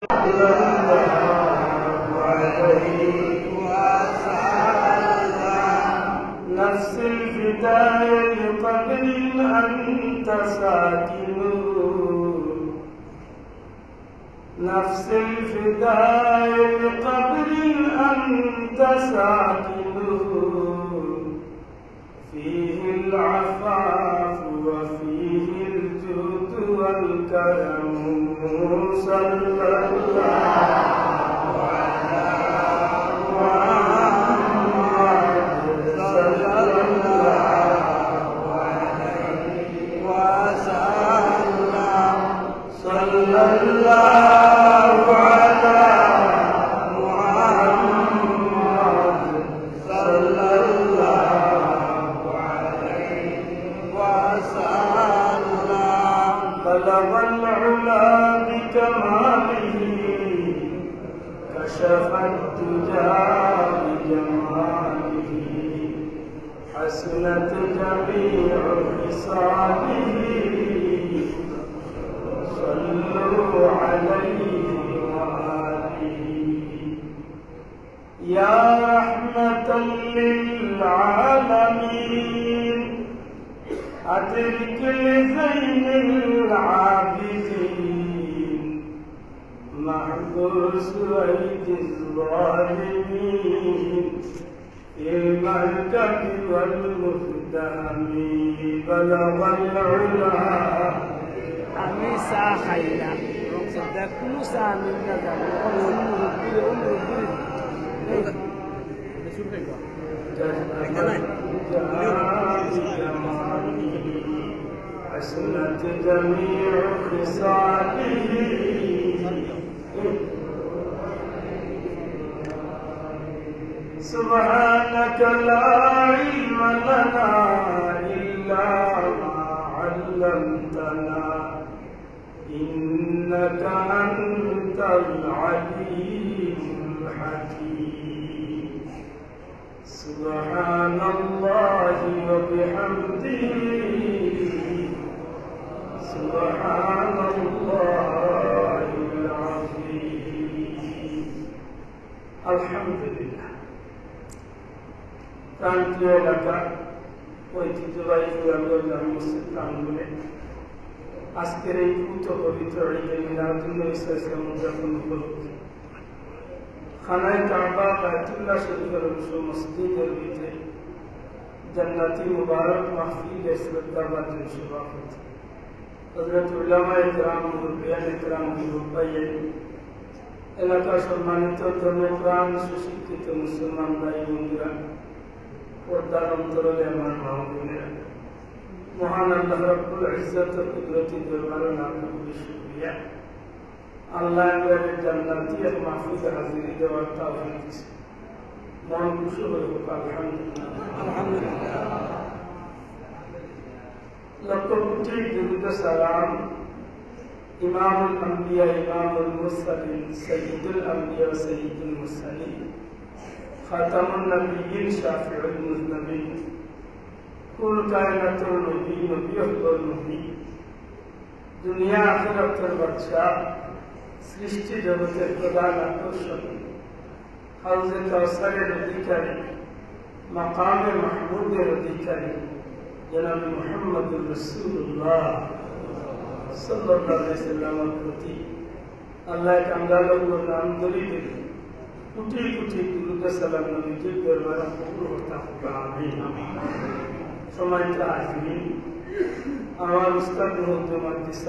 نفس الفداء لقبر أنت ساكنه نفس الفداء لقبر أنت ساكنه فيه العفاف وفيه الجود والكرم صلى الله على محمد صلى الله عليه وسلم صلى الله على محمد صلى الله عليه وسلم بلغ العلا بكماله كشف الدجى بجماله حسنت جميع خصاله صلوا عليه وآله يا رحمة للعالمين أدرك لزين العابدين محبوس أيدي الظالمين في المركب والمهتم بلغ العلا Amisa khaira sadakunu samina da حسنت جميع خصاله سبحانك لا علم لنا إلا ما علمتنا إنك أنت العليم الحكيم سبحان الله وبحمده سبحان الله العظيم الحمد لله প্রান্তীয় এলাকা ঐতিহ্যবাহী ফুরানগঞ্জ মুসলিম বলে আজকের এই পূত পবিত্র ঈদে মিলাদুন নবী সাল্লাল্লাহু আলাইহি ওয়াসাল্লাম উপলক্ষে খানায়ে কাবা বাইতুল্লাহ শরীফের মসজিদের ভিতরে জান্নাতি মুবারক মাহফিল শ্রদ্ধাবাদ সভাপতি হযরত উলামায়ে কেরাম মুরব্বিয়ানে কেরাম মুরব্বিয়ে এলাকার সম্মানিত ধর্মপ্রাণ সুশিক্ষিত মুসলমান ভাই বন্ধুরা পর্দার অন্তরালে আমার মা বোনেরা মহান আল্লাহ রাব্বুল ইজ্জত ও কুদরতি দরবারে লাখ কোটি শুকরিয়া আল্লাহ আমাদের জান্নাতি আর মাহফিজে হাজিরি দেওয়ার তৌফিক দিয়েছে মন খুশি হয়ে হোক আলহামদুলিল্লাহ alhamdulillah লক্ষ কোটি দুরূদ সালাম ইমামুল আম্বিয়া ইমামুল মুরসালিন সাইয়্যিদুল আম্বিয়া ওয়া সাইয়্যিদুল মুরসালিন খাতামুন নবিয়্যিন শাফিউল মুযনিবিন কুল কায়নাতুর নবী নবিয়ুল নবী দুনিয়া আখিরাতের বাদশা সৃষ্টি জগতের প্রধান আকর্ষণ হাউজে কাউসারের অধিকারী মাকামে মাহমুদের অধিকারী জনাব মুহাম্মদুর রাসূলুল্লাহ সাল্লাল্লাহু আলাইহি ওয়াসাল্লামের প্রতি আল্লাহ কামদালুর নাম দরিবে কোটি কোটি দুরূদ সালাম নবীজির দরবারে কবুল হতা হোক আমিন সম্মানিত হাজিরিন আমার উস্তাদ মুহাদ্দিস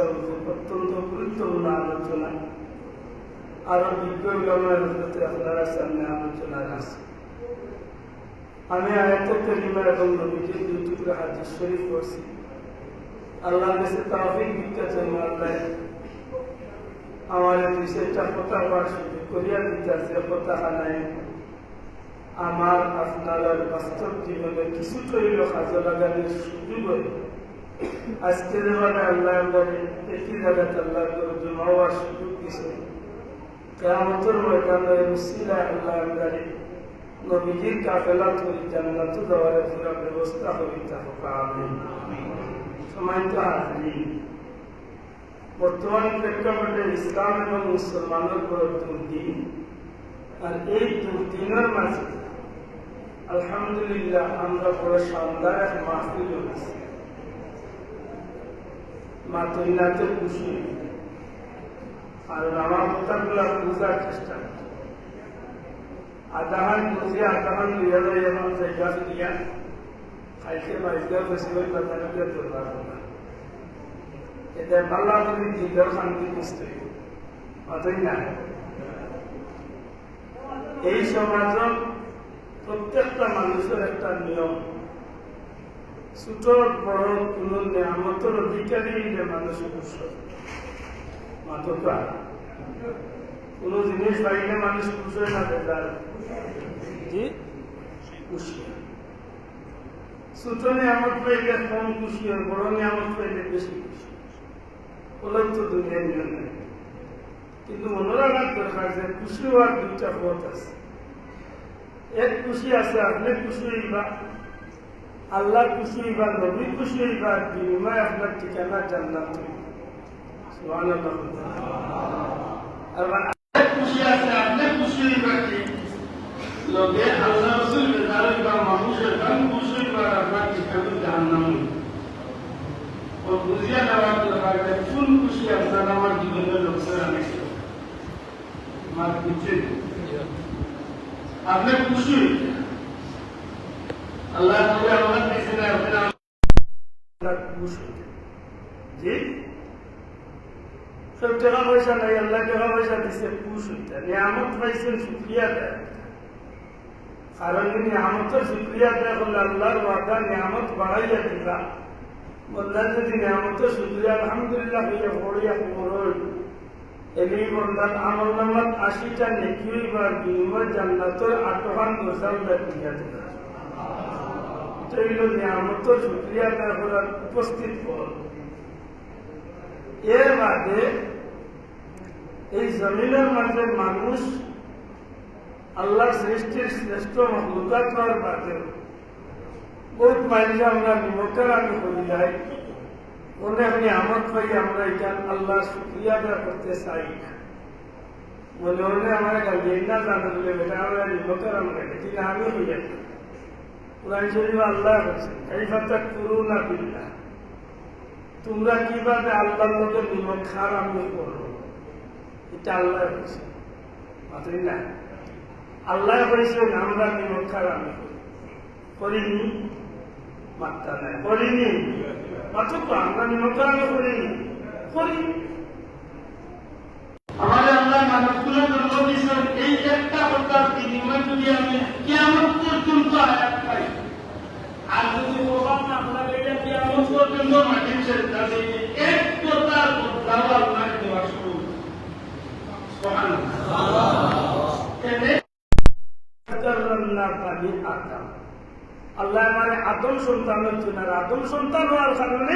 অত্যন্ত গুরুত্বপূর্ণ আলোচনা আরো বিজ্ঞ উলামার হতে আপনারা সামনে আলোচনা আছে আমি আয়াতুল কারিমা এবং নবীজির দুই টুকরা হাদিস শরীফ পড়ছি আল্লাহর কাছে তৌফিক দিতে চাই আল্লাহ আমাদের বিষয়টা কথা হওয়ার সুযোগ করিয়া দিতে যে কথা হানায় আমার আপনার বাস্তব জীবনে কিছুটা হইলেও কাজে লাগানোর সুযোগ হয় আজকে যেভাবে আল্লাহ একই জায়গাতে আল্লাহ করে জমা হওয়ার সুযোগ দিছে কিয়ামতের ময়দানে মুসিলায় আল্লাহ নবীজির কাফেলা তৈরি জান্নাত যাওয়ার পুরো ব্যবস্থা করিতে হোক আমিন। সম্মানিত হাজিরিন বর্তমান প্রেক্ষাপটে ইসলাম এবং মুসলমানের উপর দুর্দিন, আর এই দুর্দিনের মাঝে আলহামদুলিল্লাহ আমরা বড় শানদার এক মাহফিল হয়েছি। মাতৃনাথে খুশি আর আমার কথাগুলা বুঝার চেষ্টা করি। আদাহান বুঝে আদাহান লিয়া যায় এবং জায়গা ফিরিয়া খাইতে বাইজগা ফেসিবাই বাজারে দরবার না এটা পাল্লা করে দিলেও শান্তি বুঝতে পারই না। এই সমাজের প্রত্যেকটা মানুষের একটা নিয়ম, ছোট বড় কোন নিয়ামতের অধিকারী মানুষ খুশি মাত্রা কোন জিনিস পাইলে মানুষ খুশি হয় না, বেদার খুশি। ছোট নিয়ামত পাইলে কম খুশি হয়, বড় নিয়ামত পাইলে বেশি খুশি। ওলাই তো দুনিয়ার নিয়ম নেই। কিন্তু মনে রাখার দরকার যে খুশি হওয়ার দুইটা পথ আছে। এক খুশি আছে আপনি খুশি হইবা, আল্লাহ খুশি হইবা, নবী খুশি হইবা, বিনিময় আপনার ঠিকানা জান্নাত হইবা। সুবহানাল্লাহ। আর আরেক খুশি আছে আপনি খুশি হইবা কি লগে আল্লাহ রাসূল বেজার হইবা, মানুষের গান খুশি হইবা, আপনার ঠিকানা জান্নাত হইবা। ও বুঝিয়া নেওয়ার দরকার যে কোন খুশি আপনার আমার জীবনের লোকসান আছে আমার বুঝছেন আপনি খুশি আল্লাহ আমার দেশে খুশি জি সব টাকা পয়সা নাই, আল্লাহ টাকা পয়সা দিচ্ছে খুশ হইতে, নিয়ামত পাইছেন শুক্রিয়া দেয়। কারণ নিয়ামতের শুক্রিয়া দেয় করলে আল্লাহর ওয়াদা নিয়ামত বাড়াইয়া দিলা, বললেন যদি নিয়ামতের শুক্রিয়া আলহামদুলিল্লাহ হইয়া পড়িয়া পড়ই এলেই বললেন আমল নামাত 80টা নেকি হইবার বিনিময় জান্নাতের 8খান গোসাল দিয়া দিল। এটা হইল নিয়ামতের শুক্রিয়া আদায় করার উপস্থিত ফল। এর বাদে এই জমিনের মাঝে মানুষ আল্লাহর সৃষ্টির শ্রেষ্ঠ মখলুকাত হওয়ার বাদে বহুত মানুষ আমরা নিমকের আগে করি যাই, অনেক নিয়ামত পাই আমরা এখান আল্লাহ শুক্রিয়া আদায় করতে চাই না। মনে মনে আমার গাড়ি না জানা বলে বেটা আমরা নিমকের আমরা কিন্তু আমি হইয়া কোরআন শরীফ আল্লাহ বলছে কাইফা তাকফুরুনা বিল্লাহ, তোমরা কিভাবে আল্লাহর মধ্যে নিমক খার আমি করো, এটা আল্লাহ বলছে মাত্রই না। আল্লাহ বলছেন আমরা নিমক খার আমি করিনি, মাত্রা নাই করিনি, মাত্র তো আমরা নিমক খার আমি করিনি করি। আমাদের আল্লাহ মানুষগুলো জন্ম দিয়েছেন এই একটা কথার বিনিময় যদি আমি কিয়ামত পর্যন্ত আয়াত পাই, আর যদি প্রভাব না আপনার এটা কিয়ামত পর্যন্ত মাটির চেষ্টা দিয়ে এক কথার বদলাও আল্লাহ দেওয়া শুরু। আল্লাহ মানে আদম সন্তানের জন্য, আদম সন্তান হওয়ার কারণে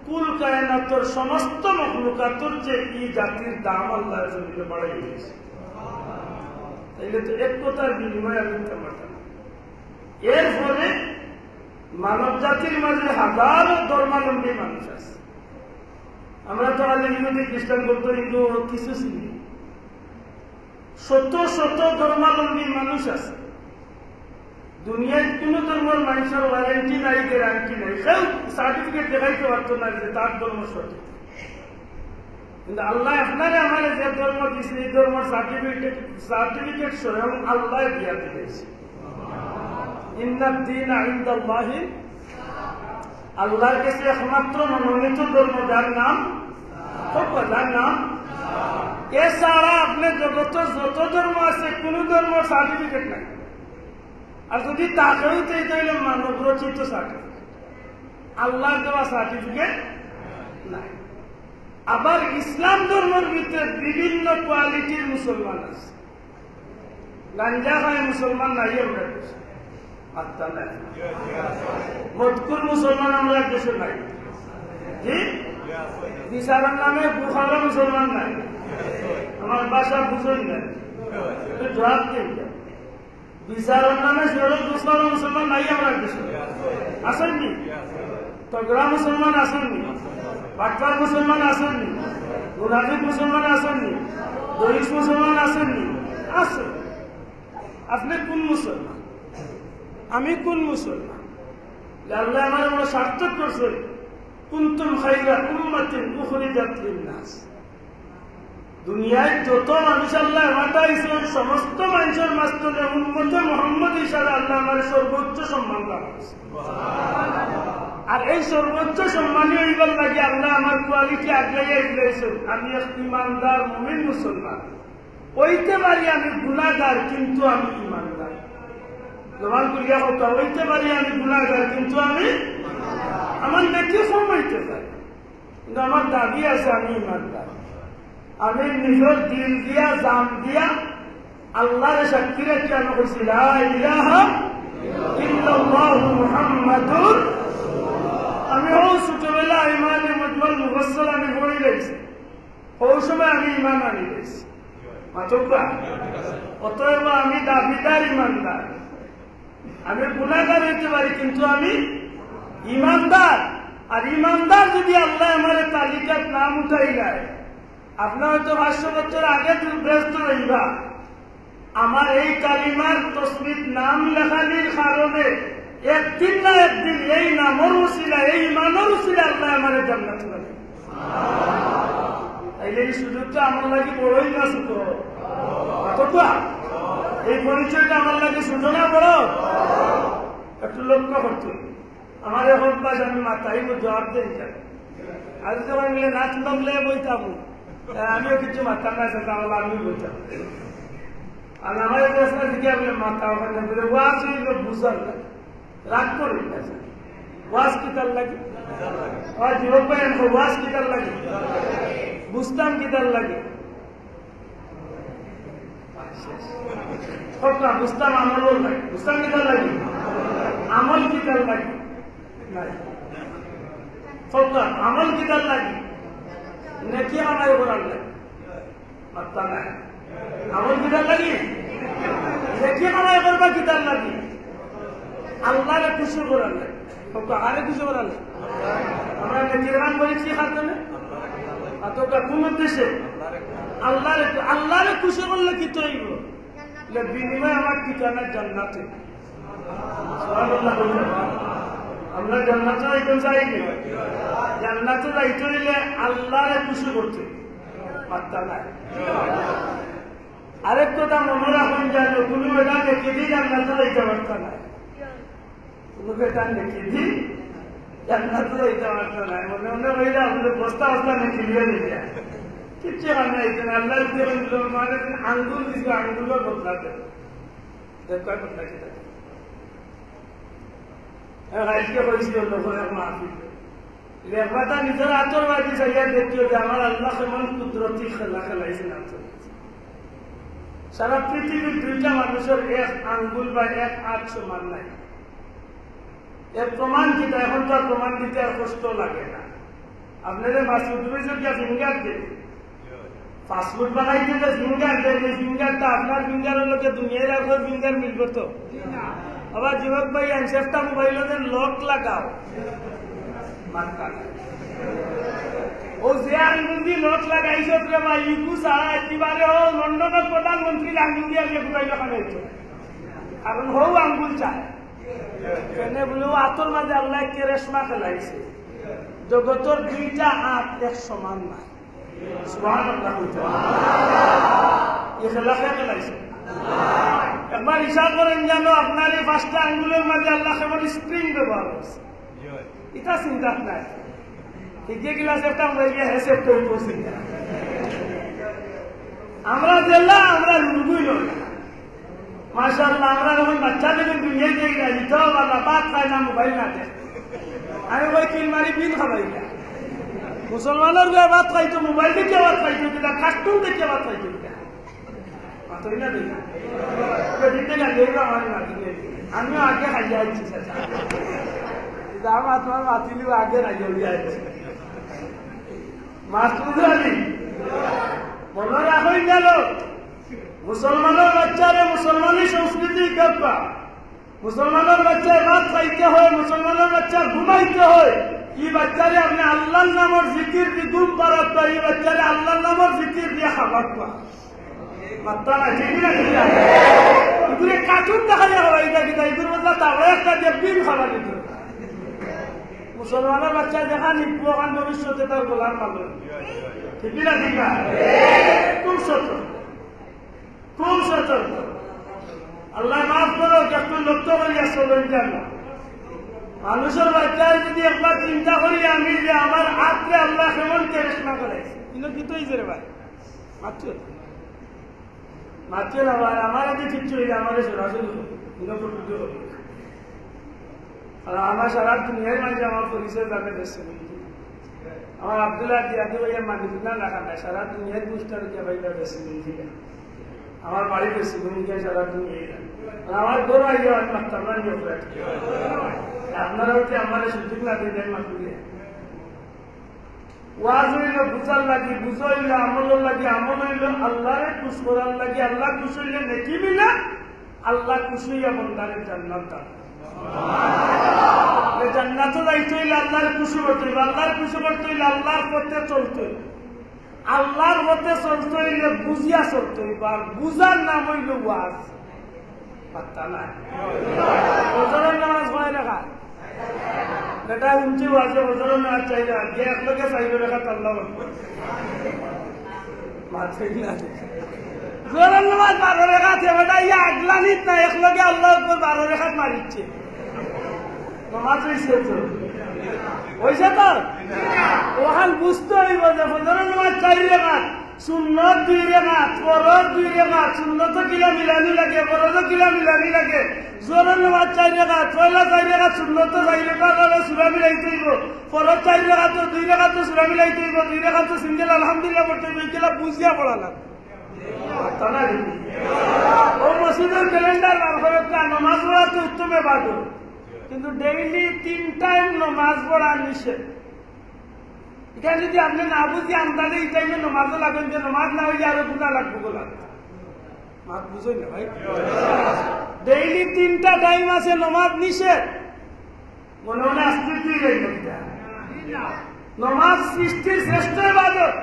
কুল কায়নাতের সমস্ত মখলুকাতের যে এই জাতির দাম আল্লাহ জমিনে বাড়াই দিয়েছে। তাইলে তো এক কথার বিনিময় আমি দিতে পারতাম। এর ফলে মানব জাতির মাঝে হাজারো ধর্মাবলম্বী মানুষ আছে। আমরা তো আগে ইহুদি খ্রিস্টান বলতো হিন্দু কিছু চিনি, শত শত ধর্মাবলম্বী মানুষ আছে। দুনিয়ায় কোন ধর্মের মানুষের ওয়ারেন্টি নাই, গ্যারান্টি নাই, কেউ সার্টিফিকেট দেখাইতে পারতো না যে তার ধর্ম সঠিক। কিন্তু আল্লাহ আপনারা আমার যে ধর্ম দিয়েছে এই ধর্মের সার্টিফিকেট স্বয়ং আল্লাহ দিয়া দিয়েছে। ইন্নাদ-দীন ইনদাল্লাহি, আল্লাহর কাছে একমাত্র মনোনীত ধর্ম যার নাম এছাড়া আপনার জগতের যত ধর্ম আছে কোন ধর্মের সার্টিফিকেট নাই। আর যদি তাকেও তাইলে মানব রচিত সার্টিফিকেট, আল্লাহর দেওয়া সার্টিফিকেট নাই। আবার ইসলাম ধর্মের ভিতরে বিভিন্ন কোয়ালিটির মুসলমান আছে। গাঞ্জা খায় মুসলমান নাই আমরা দেশে, আত্মা নাই। মদকুর মুসলমান আমরা দেশে নাই, জি বিচারের নামে বুখারা মুসলমান নাই। আমার বাসা বুঝই নাই, জবাব দিন। বিচারের নামে সড়ক দুশ্মন মুসলমান নাই আমার দেশে, আসেননি? তগরা মুসলমান আসেননি? বাটপার মুসলমান আসেননি? মুনাফিক মুসলমান আসেননি, দরিদ্র মুসলমান আসেননি, আছে। আপনি কোন মুসলমান, আমি কোন মুসলমান? আল্লাহ আমার আমরা সার্থক করছে, কুনতুম খায়রা উম্মাতিন উখরিজাত লিন-নাস। দুনিয়ায় যত মানুষ আল্লাহ পাঠাইছে সমস্ত মানুষের মাঝখানে উম্মতে মুহাম্মদ হিসাবে আল্লাহ আমার সর্বোচ্চ সম্মান দান করেছে। আর এই সর্বোচ্চ সম্মানীয় হইবার লাগে আল্লাহ আমার কোয়ালিটি আগলাইয়া দিয়েছেন। আমি এক ইমানদার মুমিন মুসলমান হইতে পারি, আমি গুনাহগার কিন্তু আমি ইমানদার। জবান করিয়া কথা, হইতে পারি আমি গুনাহগার কিন্তু আমি, আমার নেকি কম হইতে পারে কিন্তু আমার দাবি আছে আমি ইমানদার। আমি নিজের দিল দিয়া জান দিয়া আল্লাহর সাক্ষী রেখে আমি কইছি লা ইলাহা ইল্লাল্লাহু মুহাম্মাদুর। আমি ও ছোটবেলা ইমানে মজমল মুফাসসাল আমি পড়ে গেছি, ওই সময় আমি ইমান আনি গেছি মাতব্বা। অতএব আমি দাবিদার ইমানদার, আমি গুনাহগার হইতে পারি কিন্তু আমি ইমানদার। আর ইমানদার যদি আল্লাহ আমার তালিকার নাম উঠাই যায়, আপনার হয়তো 500 বছর আগে ব্যস্ত রইবা, আমার এই কালিমার তসবির নাম লেখানির কারণে একদিন না একদিন এই নামর উসিলা, এই ইমানের উসিলা আল্লাহ আমার জান্নাত দিবেন। তাইলে এই সুযোগটা আমার লাগে বড়ই না ছোট? কতটা এই পরিচয়টা আমার লাগে ছোট না বড়? একটু লক্ষ্য করতে আমার এখন পাশ আমি মাথায় জবাব দেই যাবে। আজ যখন মিলে নাচ নামলে বইতাম, আমিও কিছু মাথা না তাহলে আমিও বইতাম। আর আমার প্রশ্ন দিকে আপনি মাথা ওখানে ওয়াজ হইল বুঝার লাগে, রাগ করি না। ওয়াজ কি তার লাগে? যুবক ভাই ওয়াজ কি তার লাগে? বুঝতাম কি তার লাগে? বুঝতাম আমল লাগে। বুঝতাম কি তার লাগে? আমল কি তার লাগে? আমল কি তার লাগে? নাকি আমার করার লাগে? মাত্রা নাই। আমল কি তার লাগে? নাকি আমার করবা কি তার লাগে? আল্লাহরে খুশি করার লাগে, আরে খুশি করার লাগে। আমরা নির্মাণ করেছি খাতনে কোন উদ্দেশ্যে? আল্লাহরে খুশি করলে কি তৈব? বিনিময় আমার ঠিকানা জান্নাতে। আমরা জান্নাতে একদম চাই কি? জান্নাতে যাইতে হইলে আল্লাহরে খুশি করতে পারতা নাই। আরেক কথা মনে রাখুন, জানো কোনো এটা দেখে দিই জান্নাতে যাইতে পারতা নাই, কোনো বেটা দেখে দিই জান্নাতে যাইতে পারতা নাই। মনে মনে হইলে আপনাদের বস্তা বস্তা নেকি দিয়ে দিলে কিচ্ছু মানে আল্লাহ মানে আঙ্গুল দিচ্ছে, আঙ্গুলও বদলাতে দেখবার কথা সেটা আজকে হয়েছিল লোকের মাহফিল লেখাটা নিজের আতরবাদী চাইয়া দেখছিল যে আমার আল্লাহ কেমন কুদরতি খেলা খেলাইছেন। সারা পৃথিবীর দুইটা মানুষের এক আঙ্গুল বা এক হাত সমান নাই। এর প্রমাণ দিতে এখন তো প্রমাণ দিতে আর কষ্ট লাগে না। আপনাদের মাসুদ ফিঙ্গার দেন, ফাস্টফুড বানাইতে যে ফিঙ্গার দেন, এই ফিঙ্গারটা আপনার ফিঙ্গারের লোকে দুনিয়ার আপনার ফিঙ্গার মিলব তো? আবার যুবক ভাই অ্যানসেফটা মোবাইলের লক লাগাও, ও যে আঙ্গুল দিয়ে লক লাগাইছ ভাই ইকু ছাড়া একেবারে ও লন্ডনের প্রধানমন্ত্রীর আঙ্গুল দিয়ে আগে কোথায় লাগাইছ, কারণ হৌ আঙ্গুল চায় কেন বলে ও আতর মাঝে আল্লাহ কে রেশমা খেলাইছে। জগতের দুইটা হাত এক সমান নাই, খেলাইছে। একবার হিসাব করেন জানো আপনার এই 5টা আঙ্গুলের মাঝে আল্লাহ কেমন স্প্রিং ব্যবহার করছে, এটা চিন্তা নাই। আমরা জেলা আমরা রুগুই নই মাশাআল্লাহ। আমরা যখন বাচ্চা দেখেন দুনিয়া দিয়ে গেছি তো বাবা ভাত খাই না, মোবাইল না দেয়, আমি ওই কিল মারি বিন খাবাই না। মুসলমানের গায়ে ভাত খাইতো, মোবাইল দেখে ভাত খাইতো, কিনা কার্টুন দেখে ভাত খাইতো, আমিও আগে খাইয়া আছি, আমার মাতিলেও আগে খাইয়া আছি। মাসুদ আলী মনে রাখেন গেল মুসলমানের বাচ্চারে মুসলমানি সংস্কৃতি দেখবা, মুসলমানের বাচ্চা ভাত খাইতে হয়, মুসলমানের বাচ্চা ঘুমাইতে হয়। এই বাচ্চারে আপনি আল্লাহর নামের জিকির দিয়ে ঘুম পারাত পাই, এই বাচ্চারে আল্লাহর নামের জিকির দিয়ে খাবার পা মাত্রা না ঠিক না ঠিক না। এগুলো কার্টুন দেখা যায় এটা কিনা, এগুলোর মধ্যে তারপরে একটা যে বিল খাবার দিত। মুসলমানের বাচ্চা দেখা নিব কারণ ভবিষ্যতে তার গোলাম পাবে, ঠিক না ঠিক না। খুব সতর্ক, খুব সতর্ক। আল্লাহ মাফ করো, একটু লক্ষ্য করিয়া চলবেন কেন। মানুষের বাচ্চায় যদি একবার চিন্তা করি আমি যে আমার হাতে আল্লাহ কেমন কেরেশমা করে, কিন্তু কি তো রে ভাই মাত্র মাত্র না ভাই, আমার আগে ঠিক চলে আমার সরাসরি হবে। আর আমার সারা দুনিয়ার মাঝে আমার পরিচয় জানে দেশে আমার আব্দুল্লাহ দিয়াদি ভাইয়ের মাটি না রাখা নাই, সারা দুনিয়ার বুঝতে ভাইটা বেশি মিলছিল। আমার বাড়ি বেশি ভূমিকা সারা দুনিয়ায় আমার ঘর আইয়া আমি মারতাম না নিয়ে আপনারাও কি আমার সুযোগ লাগে দেয় মাতুলে ওয়াজ হইল বুঝার লাগে, বুঝা হইলে আমল লাগে, আমল হইল আল্লাহরে খুশ করার লাগে, আল্লাহ খুশ হইলে নেকি মিলে, আল্লাহ খুশ হইয়া বন্দারে জান্নাত দান। জান্নাতও যাইতে হইলে আল্লাহর খুশি করতে হইবে, আল্লাহর খুশি করতে হইলে আল্লাহর পথে চলতে হইবে, আল্লাহর পথে চলতে হইলে বুঝিয়া চলতে হইবে। আর বুঝার নাম হইল ওয়াজ। পাত্তা নাই বজরের নামাজ হয় রেখা বেটা শুনছি ওয়াজে বজরের নামাজ চাইলে আগে একলগে চাইবে রেখা তাল্লা মাথায় না জোরের নামাজ 12 রেখাত বেটা ইয়া আগলানিত না একলগে আল্লাহ 12 রেখাত মারিচ্ছে নামাজ হইছে তো হইছে তো ওখান বুঝতে হইব যে ফজরের নামাজ 4 রেখাত, সুন্নত 2 রেখাত, ফরজ 2 রেখাত, সুন্নত কিলা মিলানি লাগে, ফরজ কিলা মিলানি লাগে। জোরের নামাজ 4 রেখাত, পয়লা 4 রেখাত সুন্নত 4 রেখাত সূরা মিলাইতে হইব, ফরজ 4 রেখাত 2 রেখাত সূরা মিলাইতে হইব, 2 রেখাত সিঙ্গেল আলহামদুলিল্লাহ পড়তে হইব। এগুলা বুঝিয়া পড়া লাগে তানা দিবি ও মসজিদের ক্যালেন্ডার বার করে নামাজ পড়া তো উত্তম ইবাদত, কিন্তু ডেইলি 3 টাইম নামাজ পড়া নিষেধ। এটা যদি আপনি না বুঝি আন্দাজে এই টাইমে নামাজও লাগবেন, যে নামাজ না হইলে আরো গুণা লাগবে বলা মাত বুঝই না ভাই। ডেইলি 3টা টাইম আছে নামাজ নিষেধ, মনে মনে আসতে নামাজ সৃষ্টির শ্রেষ্ঠ ইবাদত,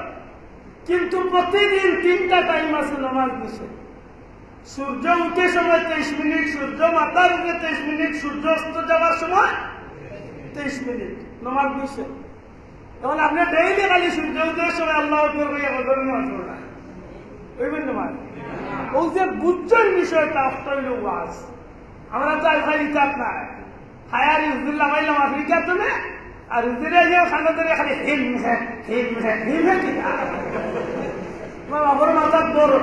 কিন্তু প্রতিদিন 3টা টাইম আছে নামাজ নিষেধ। সূর্য উঠে সময় 23 মিনিট, সূর্য মাথার উপরে 23 মিনিট, সূর্য অস্ত যাওয়ার সময় 23 মিনিট নামাজ নিষেধ। এখন আপনি ডেইলি খালি সূর্য উদয়ের সময় আল্লাহ নামাজ পড়া ওইবেন নামাজ ও যে বুঝছেন বিষয়টা হইল ওয়াজ। আমরা চাই ভাই চাপ নাই হায়ার ইউজুল্লাহ মাইলাম আফ্রিকা তো না, আর উজুরে যে খানা ধরে খালি হিম হ্যাঁ হিম হ্যাঁ হিম হ্যাঁ কিনা আমার মাথা বড়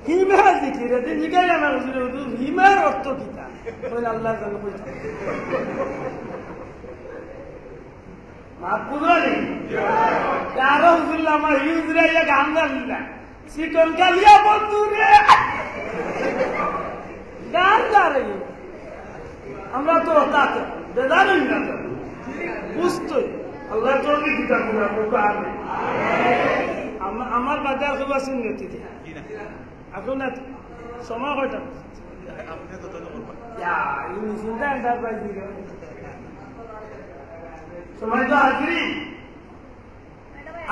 হিমের জিকির জিজ্ঞাসা আমার হুজুরে হিমের অর্থ কিতা বলে আল্লাহ জানো কইতা বুঝলি আরো হুজুল্লাহ আমার হিউজরে গান গালিলা চিকন কালিয়া বন্ধু রে গান গারে আমরা তো তাতে বেদারই না তো বুঝতোই আল্লাহ তোর কিতাব গুলা বলবো আমি আমার বাজার সবা শুনতে এখন সময় কয়টা চিন্তা এন্টারপ্রাইজ দিল সময় তো হাজিরি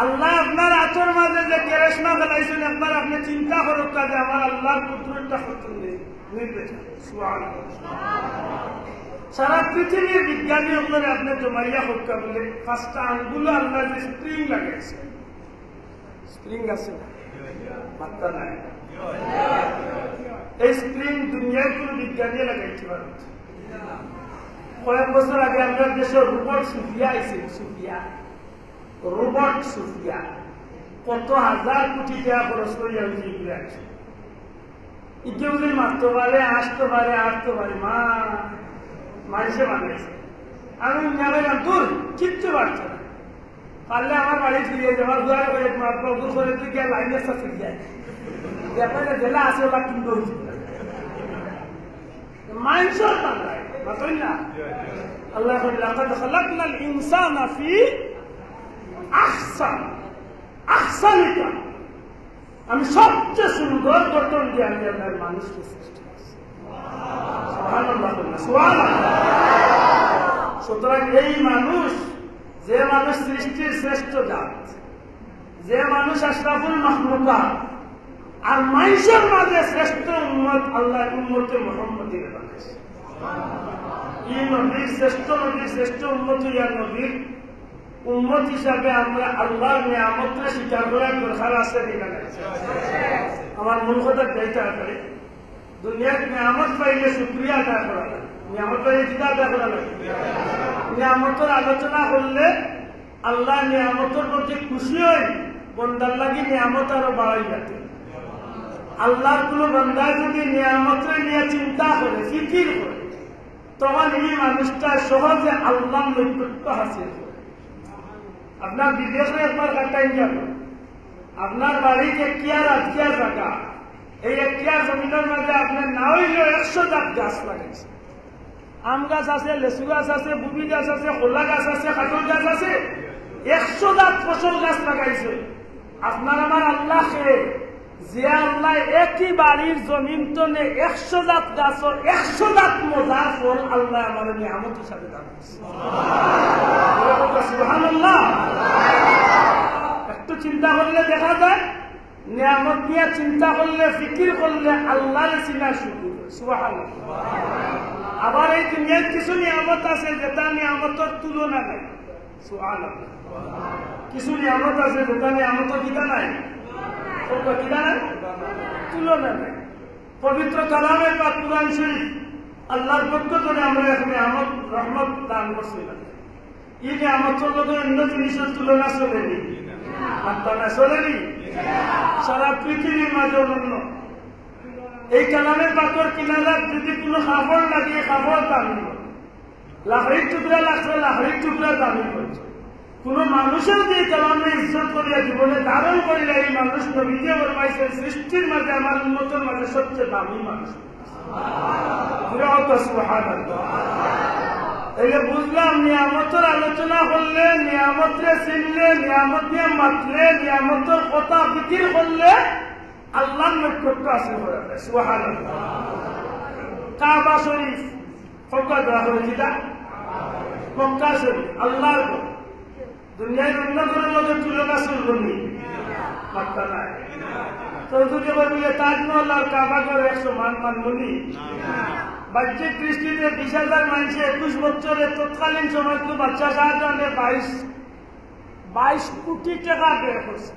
আল্লাহ আপনার আচর মাঝে যে কেরেশমা ফেলাইছেন একবার আপনি চিন্তা করুক কাজে আমার আল্লাহর পুত্রটা খতম নির্দেশন সারা পৃথিবীর বিজ্ঞানী হলে আপনি জমাইয়া হত্যা বলে 5টা আঙ্গুলো আল্লাহ যে স্প্রিং লাগাইছে স্প্রিং আছে মাত্রা নাই এই স্প্রিং দুনিয়ার কোন বিজ্ঞানী লাগাইতে পারে। কয়েক বছর আগে আমাদের দেশের রোবট সুফিয়া আইছে, সুফিয়া রোবট সুফিয়া কত হাজার কোটি টাকা খরচ করে আছে। কেউ যদি মারতে পারে আসতে পারে আসতে পারে মা মানুষে বানাইছে। আমি জানাইলাম তোর কিচ্ছু পারছে না, পারলে আমার বাড়ি ফিরিয়ে যাওয়ার দুয়ার করে প্রভুর করে তুই গিয়ে লাইনের সাথে যায় ব্যাপারে জেলা আছে ওটা কিনতে হয়েছিল মানুষের বাংলায় মাতই না আল্লাহ লাকাদ খালাকনাল ইনসানা ফি আহসানি আমি সবচেয়ে সুন্দর গঠন দিয়ে আমি আপনার মানুষকে সৃষ্টি করছি। সুবহানাল্লাহ, সুবহানাল্লাহ। সুতরাং এই মানুষ, যে মানুষ সৃষ্টির শ্রেষ্ঠ জাত, যে মানুষ আশরাফুল মাখলুকাত, আর মানুষের মাঝে শ্রেষ্ঠ উম্মত আল্লাহর উম্মতে মুহাম্মদীর বানাইছে। এই নবীর শ্রেষ্ঠ নবীর শ্রেষ্ঠ উম্মত ইয়া নবীর উম্মত হিসাবে আমরা আল্লাহর নিয়ামতকে স্বীকার করার দরকার আছে কিনা? আমার মূল কথা যাইতে পারে, দুনিয়ার নিয়ামত পাইলে শুকরিয়া আদায় করা লাগে। নিয়ামত পাইলে কিতা আদায় করা লাগে? নিয়ামতের আলোচনা করলে আল্লাহ নিয়ামতের প্রতি খুশি হয়, বন্দার লাগি নিয়ামত আরো বাড়াই যাতে। আল্লাহর কোনো বান্দা যদি নিয়ামতের নিয়ে চিন্তা করে, ফিকির করে, তখন এই মানুষটা সহজে আল্লাহ নৈকট্য হাসিল করে। আপনার বিদেশে একবার কাটাই যাবে, আপনার বাড়িতে একিয়ার আজকিয়ার জায়গা, এই একিয়ার জমিনের মাঝে আপনার না হইলেও 100 জাত গাছ লাগাইছে। আম গাছ আছে, লেচু গাছ আছে, বুবি গাছ আছে, কলা গাছ আছে, কাঠল গাছ আছে, 100 জাত ফসল গাছ লাগাইছে। আপনার আমার আল্লাহকে যে আল্লাহ একই বাড়ির জমিন তনে 100 জাত গাছর 100 জাত মজার ফল আল্লাহ আমার নিয়ামত হিসাবে দান করছে। সুবহানাল্লাহ। একটু চিন্তা করলে দেখা যায়, নিয়ামত নিয়ে চিন্তা করলে, ফিকির করলে আল্লাহর চিনা শুরু। সুবহানাল্লাহ। আবার এই দুনিয়ার কিছু নিয়ামত আছে যেটা নিয়ামতের তুলনা নাই। সুবহানাল্লাহ। কিছু নিয়ামত আছে যেটা নিয়ামতের কিতা নাই, তুলনা নাই। পবিত্র কালামে পাক কুরআন শরীফ আল্লাহর পক্ষ থেকে আমরা এখানে নিয়ামত রহমত দান করছিলাম। এই নিয়ামতের লোকের অন্য জিনিসের তুলনা চলেনি, আপনারা চলেনি। সারা পৃথিবীর মাঝে অনন্য। এই কালামের পাথর কিনারা যদি কোনো খাবার লাগে, খাবার দামি করে। লাহড়ির টুকরা লাগছে, লাহড়ির টুকরা দামি করছে। কোন মানুষের যে কালামে ইজ্জত করিয়া জীবনে ধারণ করিয়া এই মানুষ নবীকে ফরমাইছেন, সৃষ্টির মাঝে আমার উন্নতর মাঝে সবচেয়ে দামি মানুষ। তাইলে বুঝলাম, নিয়ামতের আলোচনা করলে, নিয়ামতরে চিনলে, নিয়ামত নিয়ে মাতলে, নিয়ামতের কথা ফিকির করলে আল্লাহর নৈকট্য আছে। সুবহানাল্লাহ। কাবা শরীফ ফকা দেওয়া হয়েছে, মক্কা শরীফ আল্লাহর ঘর। দুনিয়ায় অন্য ঘরের মধ্যে তুলনা চলবনি, মাত্রা নাই। চৌধুরী বললে তাজমহল আর কাবা ঘর 100 মান মানবনি। বাহ্যিক দৃষ্টিতে 20,000 মানুষে 21 বছরে তৎকালীন সময় তো বাচ্চা শাহজাহানের 22 কোটি টাকা ব্যয় করছে।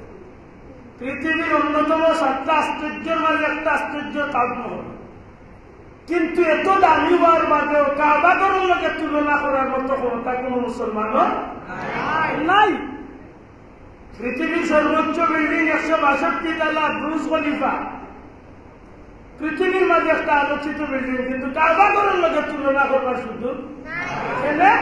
পৃথিবীর অন্যতম 7টা আশ্চর্যের মাঝে একটা আশ্চর্য তাজমহল। কিন্তু এত দামি হওয়ার বাদেও কাবা ঘরের লোকের তুলনা করার মতো ক্ষমতা কোন মুসলমানও নাই। পৃথিবীর সর্বোচ্চ বিল্ডিং 162 তলা বুর্জ খলিফা, পৃথিবীর মাঝে একটা আলোচিত বিল্ডিং, কিন্তু কাবা ঘরের লোকের তুলনা করবার সুযোগ এনে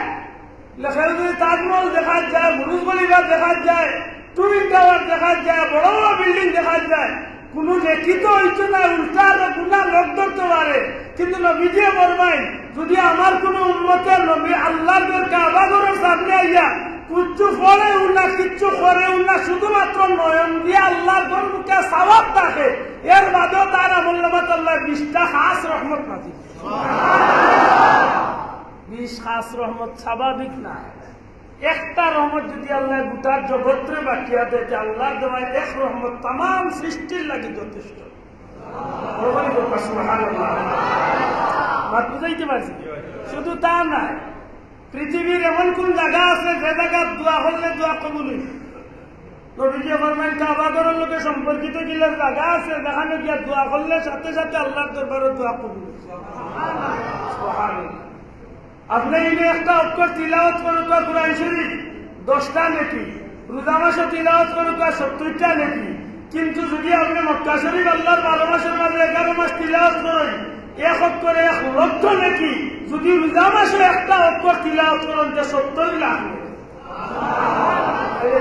লেখা। যদি তাজমহল দেখা যায়, বুর্জ খলিফা দেখা যায়, টুইন টাওয়ার দেখা যায়, বড় বড় বিল্ডিং দেখা যায়, কোন লিখিত হইতো না, উল্টা আরো গুণা লোক ধরতে পারে। কিন্তু নবীজি বলবেন, যদি আমার কোন উম্মতের নবী আল্লাহর কাবা ঘরের সামনে আইয়া কিচ্ছু পড়েও না, কিচ্ছু করেও না, শুধুমাত্র নয়ন দিয়ে আল্লাহর ঘর মুখে সওয়াব থাকে, এর বাদেও তার আমল নামাত আল্লাহ 20টা খাস রহমত নাজিল। 20 খাস রহমত স্বাভাবিক না। একটা রহমত যদি আল্লাহ গোটার জগৎরে বাকিয়া দেয়, আল্লাহ দেওয়ায় এক রহমত তাম সৃষ্টির লাগি যথেষ্ট। বুঝাইতে পারছি? শুধু তা নাই, পৃথিবীর এমন কোন জায়গা আছে যে জায়গা দোয়া করলে দোয়া কবুল হইবে। নবীজি ফরমান, কাবা ঘরের লোকের সম্পর্কিত গিলার জায়গা আছে যেখানে গিয়া দোয়া করলে সাথে সাথে আল্লাহর দরবারে দোয়া কবুল হইবে। সুবহানাল্লাহ। আপনি ইনি একটা অক্ষর তিলাওয়াত করুকা কুরআন শরীফ 10টা নেকি, রোজা মাসে তিলাওয়াত করুকা 70টা নেকি। কিন্তু যদি আপনি মক্কা শরীফ আল্লাহর 12 মাসের মাঝে 11 মাস তিলাওয়াত করেন, 1 অক্ষরে 1 লক্ষ নেকি। যদি রোজা মাসে একটা অক্ষর তিলাওয়াত করেন, 70 লাখ।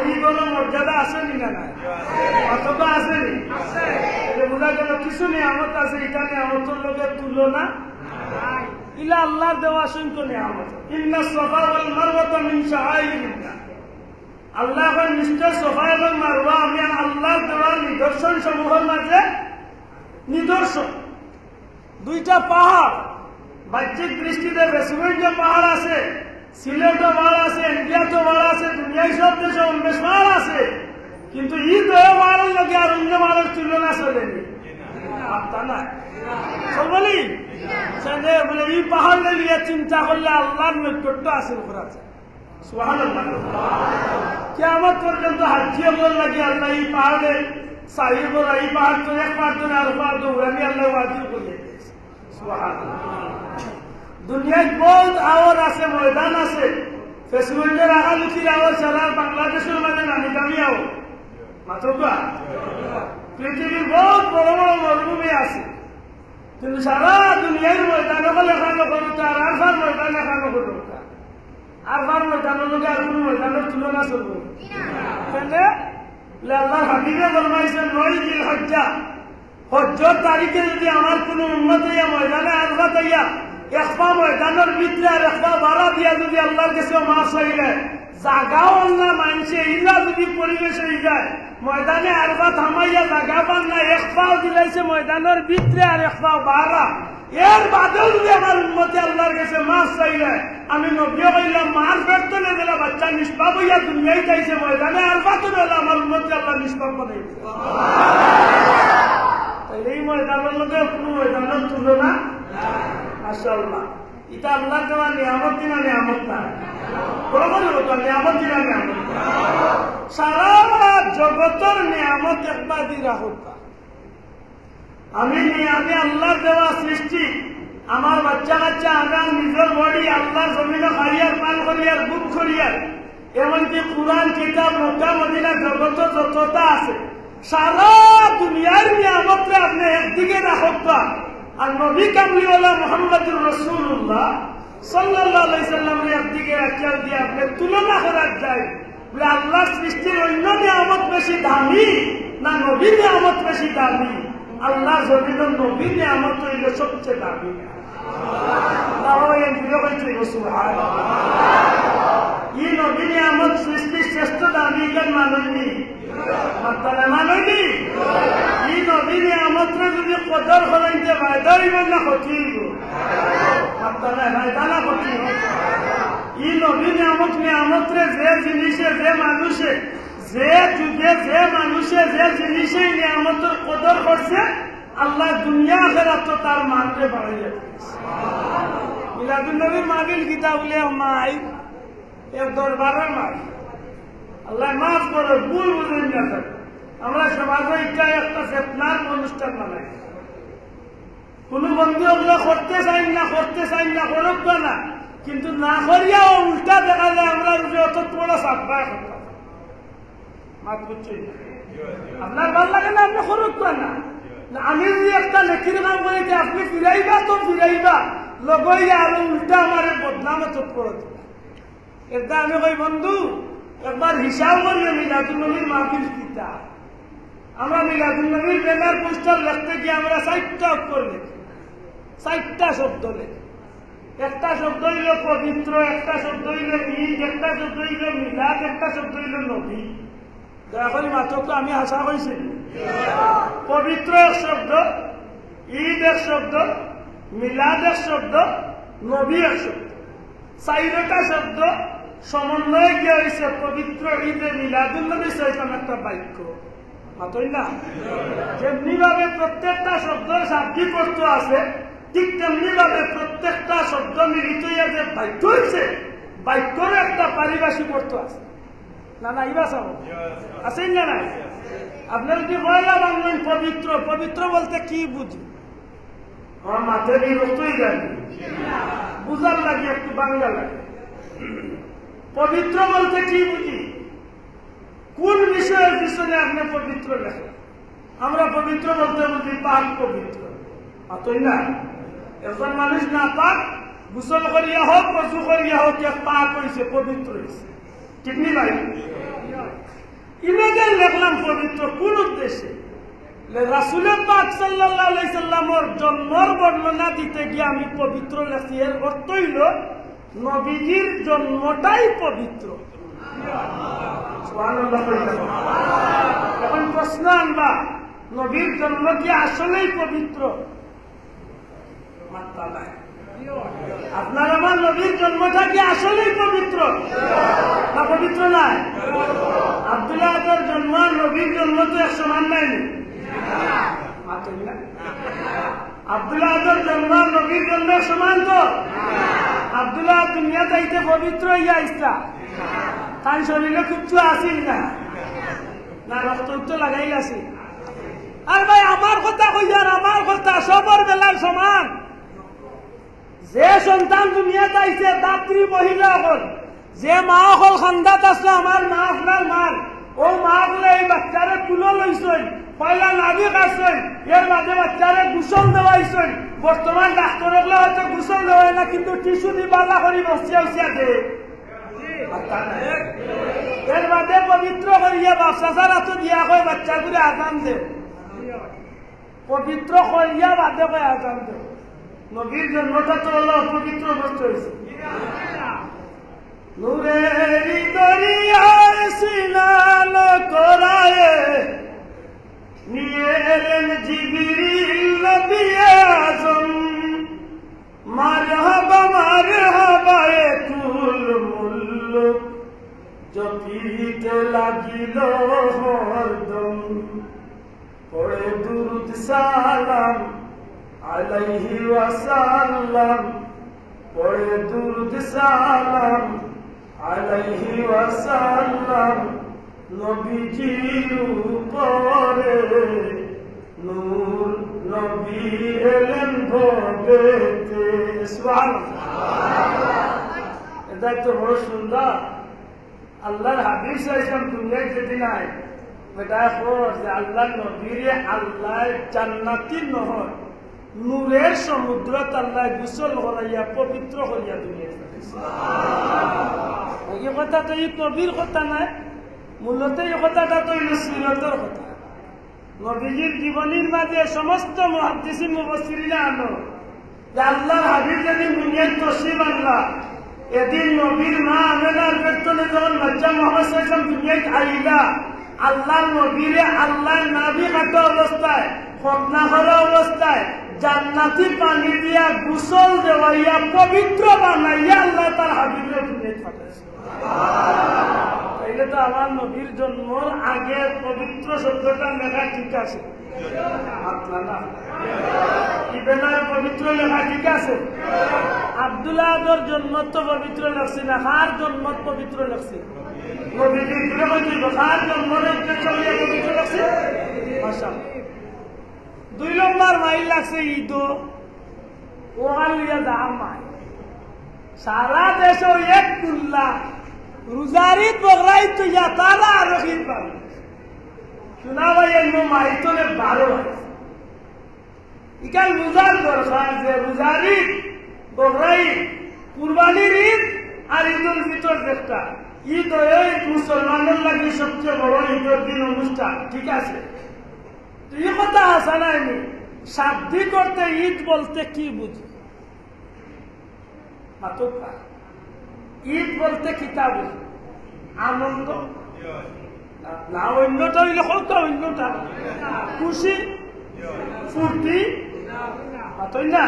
এই বড় মর্যাদা আসেনি না? নাই অথবা আসেনি? বোঝা গেল কিছু নিয়ামত আছে, এটা নিয়ামতের লোকের তুলনা ইলা আল্লাহর দেওয়া অসংখ্য নিয়ামত। ইন্না সফা ওয়াল মারওয়াতা মিন শাআইরিল্লাহ। আল্লাহ নিশ্চয় সফা এবং মারওয়া আমি আল্লাহর দেওয়া নিদর্শন সমূহের মাঝে নিদর্শন। 2টা পাহাড় বাহ্যিক দৃষ্টিতে বেসমেন্টে পাহাড় আছে, সিলেটও পাহাড় আছে, ইন্ডিয়াতেও পাহাড় আছে, দুনিয়ায় সব দেশে অন্বেষ পাহাড় আছে, কিন্তু ই দয়া পাহাড়ের লোকে আর অন্য পাহাড়ের তুলনা চলেনি। তা না বলি মানে এই পাহাড় নিয়ে চিন্তা করলে আল্লাহর নৈকট্য হাসিল করা যায়। সুবহানাল্লাহ। কিয়ামত পর্যন্ত হাজিয়ে বল লাগে আল্লাহ এই পাহাড়ে সাহিব এই পাহাড় তো এক পাহাড় তো আর পাহাড় তো উড়ানি আল্লাহ ওয়াজিব করে দিয়েছে। সুবহানাল্লাহ। দুনিয়ায় বহুত আওয়ার আছে, ময়দান আছে, ফেসবুকের আগালুকির আওয়ার ছাড়া বাংলাদেশের মাঝে নামি দামি আওয়ার মাত্র পৃথিবীর বহুত বড় বড় মরুভূমি আছে, কিন্তু সারা দুনিয়ার ময়দান লেখানো করতে আর আরফার ময়দান লেখানো করতে আরফার ময়দানের লোকে আর কোন ময়দানের তুলনা চলব আল্লাহ হাবিবে ফরমাইছেন ৯ জিলহজ্জা হজ্জর তারিখে যদি আমার কোন উম্মত হইয়া ময়দানে আরফা হইয়া একপা ময়দানের ভিতরে আর একপা বাড়া দিয়া যদি আল্লাহর কাছে মাফ চাইলে জাগাও আল্লাহ মানছে ইলা যদি পরিবেশ হয়ে যায় ময়দানে আরফা থামাইয়া জাগা পান না এক পাও দিলাইছে ময়দানের ভিতরে আর এক পাও বাড়া এর বাদেও যদি আমার উম্মতে আল্লাহর কাছে মাফ চাইলে আমি নবীও কইলাম মার ফেরতো না দিলা বাচ্চা নিষ্পাপ হইয়া দুনিয়ায় চাইছে ময়দানে আরফা তো দিলা আমার উম্মতে আল্লাহ নিষ্পাপ বানাই তাইলে এই ময়দানের লোকে কোনো ময়দানের তুলনা মাশাআল্লাহ। এটা আল্লাহ দেওয়া নিয়ামত কিনা নিয়ামত না বড় বড় কথা নিয়ামত কিনা নিয়ামত সারা জগতের নিয়ামত একবার দিয়ে রাখা আমি আল্লাহ দেওয়া সৃষ্টি আমার বাচ্চা কাচ্চা আমার নিজের বডি আল্লাহ জমিনে খাইয়ার পান করিয়ার বুক করিয়ার এমনকি কুরআন কিতাব মক্কা মদিনা জগত যতটা আছে সারা দুনিয়ার নিয়ামতরে আপনি একদিকে রাখবা আর নবী কামলিওয়ালা মুহাম্মদুর রাসূলুল্লাহ সাল্লাল্লাহু আলাইহি সাল্লামের একদিকে রাখিয়া দিয়ে আপনি তুলনা করা যায় বলে আল্লাহর সৃষ্টির অন্য নিয়ামত বেশি দামি না নবীর নিয়ামত বেশি দামি? আল্লাহ জমিনের নবীর নিয়ামত হইল সবচেয়ে দামি। ই নবী নিয়ামত সৃষ্টির শ্রেষ্ঠ দামি কেন মানবনি মানবনি ই নবী নিয়ামতরে যদি কদর করাইতে ফায়দাইব না ক্ষতি ফায়দা ক্ষতি ই নবী নিয়ামতরে যে জিনিসে যে মানুষে যে যুগে যে মানুষে যে জিনিসে নিয়ামতের কদর করছে আল্লাহ দুনিয়া আখিরাত তার মানকে বাড়াইয়া মিলাদুন নবীর মাহফিল কিতাব বলে মাই এক দরবারের মাই আল্লাহ মাফ করে ভুল বুঝেন না স্যার আমরা সমাজে এটা একটা ফেতনার অনুষ্ঠান বানাই কোন বন্ধু ওগুলো করতে চাই না করব না কিন্তু না করিয়াও উল্টা দেখা যায় আমরা অত বড় সাফা করতাম মাত বুঝছি আপনার ভাল লাগে না আপনি করব না আমি যদি একটা লেখির কাম করি যে আপনি ফিরাইবা তো ফিরাইবা লগইয়া আরো উল্টা আমার বদনামে চোখ করে দিবা এটা আমি কই বন্ধু একবার হিসাব করিও মিলাদুন নবীর মাহফিল কিতা আমরা মিলাদুন নবীর ব্যানার পোস্টার লিখতে গিয়ে আমরা 4টা অক্ষর লিখি 4টা শব্দ লিখি একটা শব্দ হইল পবিত্র একটা শব্দ হইল ঈদ একটা শব্দ হইল মিলাদ একটা শব্দ হইল নবী দয়া করে মাত্র আমি আশা কইছি পবিত্র এক শব্দ ঈদ এক শব্দ মিলাদ এক শব্দ নবী এক শব্দ 4টা শব্দ সমন্বয়ে গিয়ে হয়েছে পবিত্র ঈদে মিলাদুন নবী সৈতান একটা বাক্য মাতই না যেমনি ভাবে প্রত্যেকটা শব্দের শাব্দিক অর্থ আছে ঠিক তেমনি ভাবে প্রত্যেকটা শব্দ মিলিত হইয়া যে বাক্য হয়েছে বাক্যর একটা পারিভাষিক অর্থ আছে না না ইবা সব আছেন না নাই আপনার যদি ময়লা বাংলেন পবিত্র পবিত্র বলতে কি বুঝি আমার মাথায় বিরক্তই জানি বুঝার লাগে একটু বাংলা লাগে পবিত্র বলতে কি বুঝি কোন বিষয়ের পিছনে আপনি পবিত্র লেখেন আমরা পবিত্র বলতে বুঝি পাক পবিত্র অতই না একজন মানুষ না পাক গোসল করিয়া হোক অজু করিয়া হোক পাক হয়েছে পবিত্র হয়েছে ঠিক নি ভাই ইমেজের লেখলাম পবিত্র কোন উদ্দেশ্যে রাসূল পাক সাল্লাল্লাহু আলাইহি সাল্লামের জন্মের বর্ণনা দিতে গিয়ে আমি পবিত্র লেখি এর অর্থ হইল নবীজির জন্মটাই পবিত্র এখন প্রশ্ন আনবা নবীর জন্ম কি আসলেই পবিত্র আপনার আমার নবীর জন্মটা কি আসলেই পবিত্র না পবিত্র নাই? আব্দুল্লাহ আদর জন্ম আর নবীর জন্ম তো এক সমান নাই। আব্দুল্লাহ আদর জন্ম আর নবীর জন্ম সমান তো? আব্দুল্লাহ দুনিয়া যাইতে পবিত্র ইয়া ইস্তা তার শরীরে কিচ্ছু আসিল না, না রক্ত তো লাগাই আসি। আর ভাই আমার কথা কইয়ার, আমার কথা সবর বেলার সমান। যে সন্তান দুনিয়াতে আইছে দাত্রী মহিলা হল, যে মা হল খান্দাত আসলো, আমার মা আপনার মার, ও মা বলে এই বাচ্চারে তুলো লইছেন, পয়লা নাবি কাটছেন, এর বাদে বাচ্চারে গোসল দেওয়াইছেন। বর্তমান ডাক্তারগুলো হয়তো গোসল দেওয়ায় না, কিন্তু টিস্যু দি বালা করি বসিয়া উসিয়া দে। এর বাদে পবিত্র করিয়া বাচ্চা ছাড়া তো দিয়া কয় বাচ্চা করে আজান দে, পবিত্র করিয়া বাদে কয় আজান দে। নবীর জন্মটা তো হলো অপবিত্র বস্তু হয়েছে। নূরেরি দরিয়ায় স্নান করায়ে নিয়ে এলেন জিবরিল নবী আযম, মারহাবা মারহাবা এ কুল মুল্লুক জপিতে লাগিল হরদম। পড়ে দুরুদ সালাম আলাইহি ওয়াসাল্লাম, পড়ে দুরুদ সালাম আলাইহি ওয়াসাল্লাম। নবীজির উপরে নূর নবী এলেন ভবেতে। সুবহানাল্লাহ, এটা তো বড় সুন্দর। আল্লাহর হাবিব সাল্লাল্লাহু দুনিয়ায় যেদিন আয় বেটা খোঁজ যে আল্লাহ নবীরে আল্লাহ জান্নাতি নহর নূরের সমুদ্রত আল্লাহ গোসল করাইয়া পবিত্র করিয়া দুনিয়া। এই কথা তো এই নবীর কথা নাই, মূলত এই কথাটা তো সিরতের কথা। নবীজির জীবনীর মাঝে সমস্ত মুহাদ্দিসিন মুফাসসিরিনা আনো যে আল্লাহর হাবিব যেদিন দুনিয়ার তশরিফ আনলা, এদিন নবীর মা আমেনার পেটনে যখন বাচ্চা মুহাম্মদ সাল্লাল্লাহু আলাইহি ওয়াসাল্লাম দুনিয়ায় আইলা, আল্লাহর নবীরে আল্লাহর নাভি কাটা অবস্থায়, খতনা করা অবস্থায় জান্নাতি পানি দিয়া গোসল দেওয়াইয়া পবিত্র বানাইয়া আল্লাহ তার হাবিবের দুনিয়ায় পাঠাইছে। তাইলে তো আমার নবীর জন্মর আগে পবিত্র শব্দটা লেখা ঠিক আছে, পবিত্র লেখা ঠিক আছে। আব্দুল্লাহ আদর জন্ম তো পবিত্র লাগছে না, কার জন্ম পবিত্র লাগছে? কার জন্মের পবিত্র লাগছে? দুই নম্বর মাইল লাগছে ঈদ, ওয়ালিয়া দাম মাই সারা দেশে এক কুল্লা রোজারিত বগরাই তো ইয়া তারা আরো ঈদ পাবে শোনা ভাই এমন মাইতলে 12 হয়। ইকাল রোজার দরকার যে রোজারিত বগরাই কুরবানির ঈদ আর ঈদুল ফিতর একটা ঈদ ওই মুসলমানের লাগে সবচেয়ে বড় ঈদের দিন অনুষ্ঠান, ঠিক আছে। এই কথা আসা নাই, শান্তি করতে ঈদ বলতে কি বুঝি? ঈদ বলতে কিতা বুঝি? আনন্দ না, অন্যটা হইলে কত অন্যটা খুশি ফুর্তি না।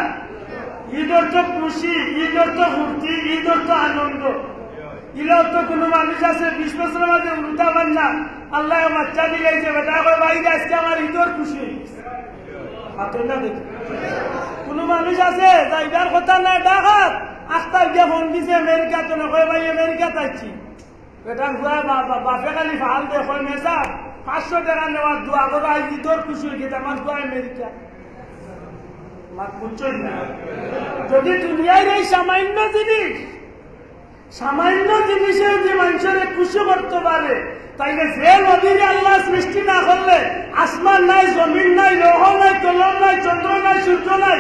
ঈদ অর্থ খুশি, ঈদ অর্থ ফুর্তি, ঈদ অর্থ আনন্দ। ইলা তো কোনো মানুষ আছে 20 বছরের মাঝে উল্টা বান্না আল্লাহ বাচ্চা দিয়েছে, বেটা বাইরে আজকে আমার ঈদের খুশি না। দেখি কোনো মানুষ আছে যাইবার কথা না ডাকাত আখতার গিয়ে ফোন দিছে আমেরিকা, তো না কয় ভাই আমেরিকা যাচ্ছি, বেটা ঘুরায় বাপে খালি ভাল দেখো মেসা 500 টাকা নেওয়ার দোয়া করো, আজ ঈদের খুশি হয়ে গেছে আমার ঘুরায় আমেরিকা। বুঝছেন না? যদি দুনিয়ায় এই সামান্য জিনিসের যে মানুষের খুশি করতে পারে, তাইলে যে নদীর আল্লাহ সৃষ্টি না করলে আসমান নাই, জমিন নাই, লৌহ নাই, কলম নাই, চন্দ্র নাই, সূর্য নাই,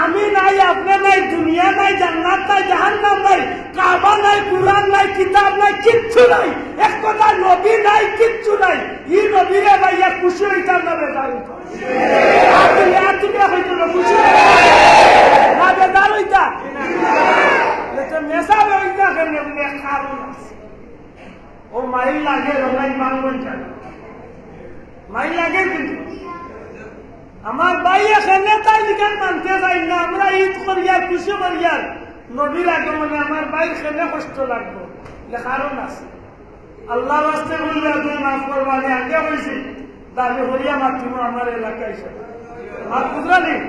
আমি নাই, আপনি নাই, দুনিয়া নাই, জান্নাত নাই, জাহান্নাম নাই, কাবা নাই, কুরআন নাই, কিতাব নাই, কিচ্ছু নাই, এক কথা নবী নাই, কিচ্ছু নাই। এই নবীরে ভাইয়া খুশি হইতাম না বেদার হইতাম, হইতো না খুশি না বেদার হইতা মেসা হইতা কেন কারণ আছে। ও মাইল লাগে রঙাই মানবেন, মাইল লাগে কিন্তু আমার ভাই এখানে তাই লিখান মানতে যাই না, আমরা ঈদ করিয়ার খুশি করিয়ার নবীর আগমনে আমার ভাইয়ের খেলে কষ্ট লাগবো, লেখারও আছে। আল্লাহ রাস্তে বললে আপনি মাফ করবানি, আগে হয়েছি দাবি হরিয়া মাতৃম আমার এলাকায় আর বুঝলা নেই।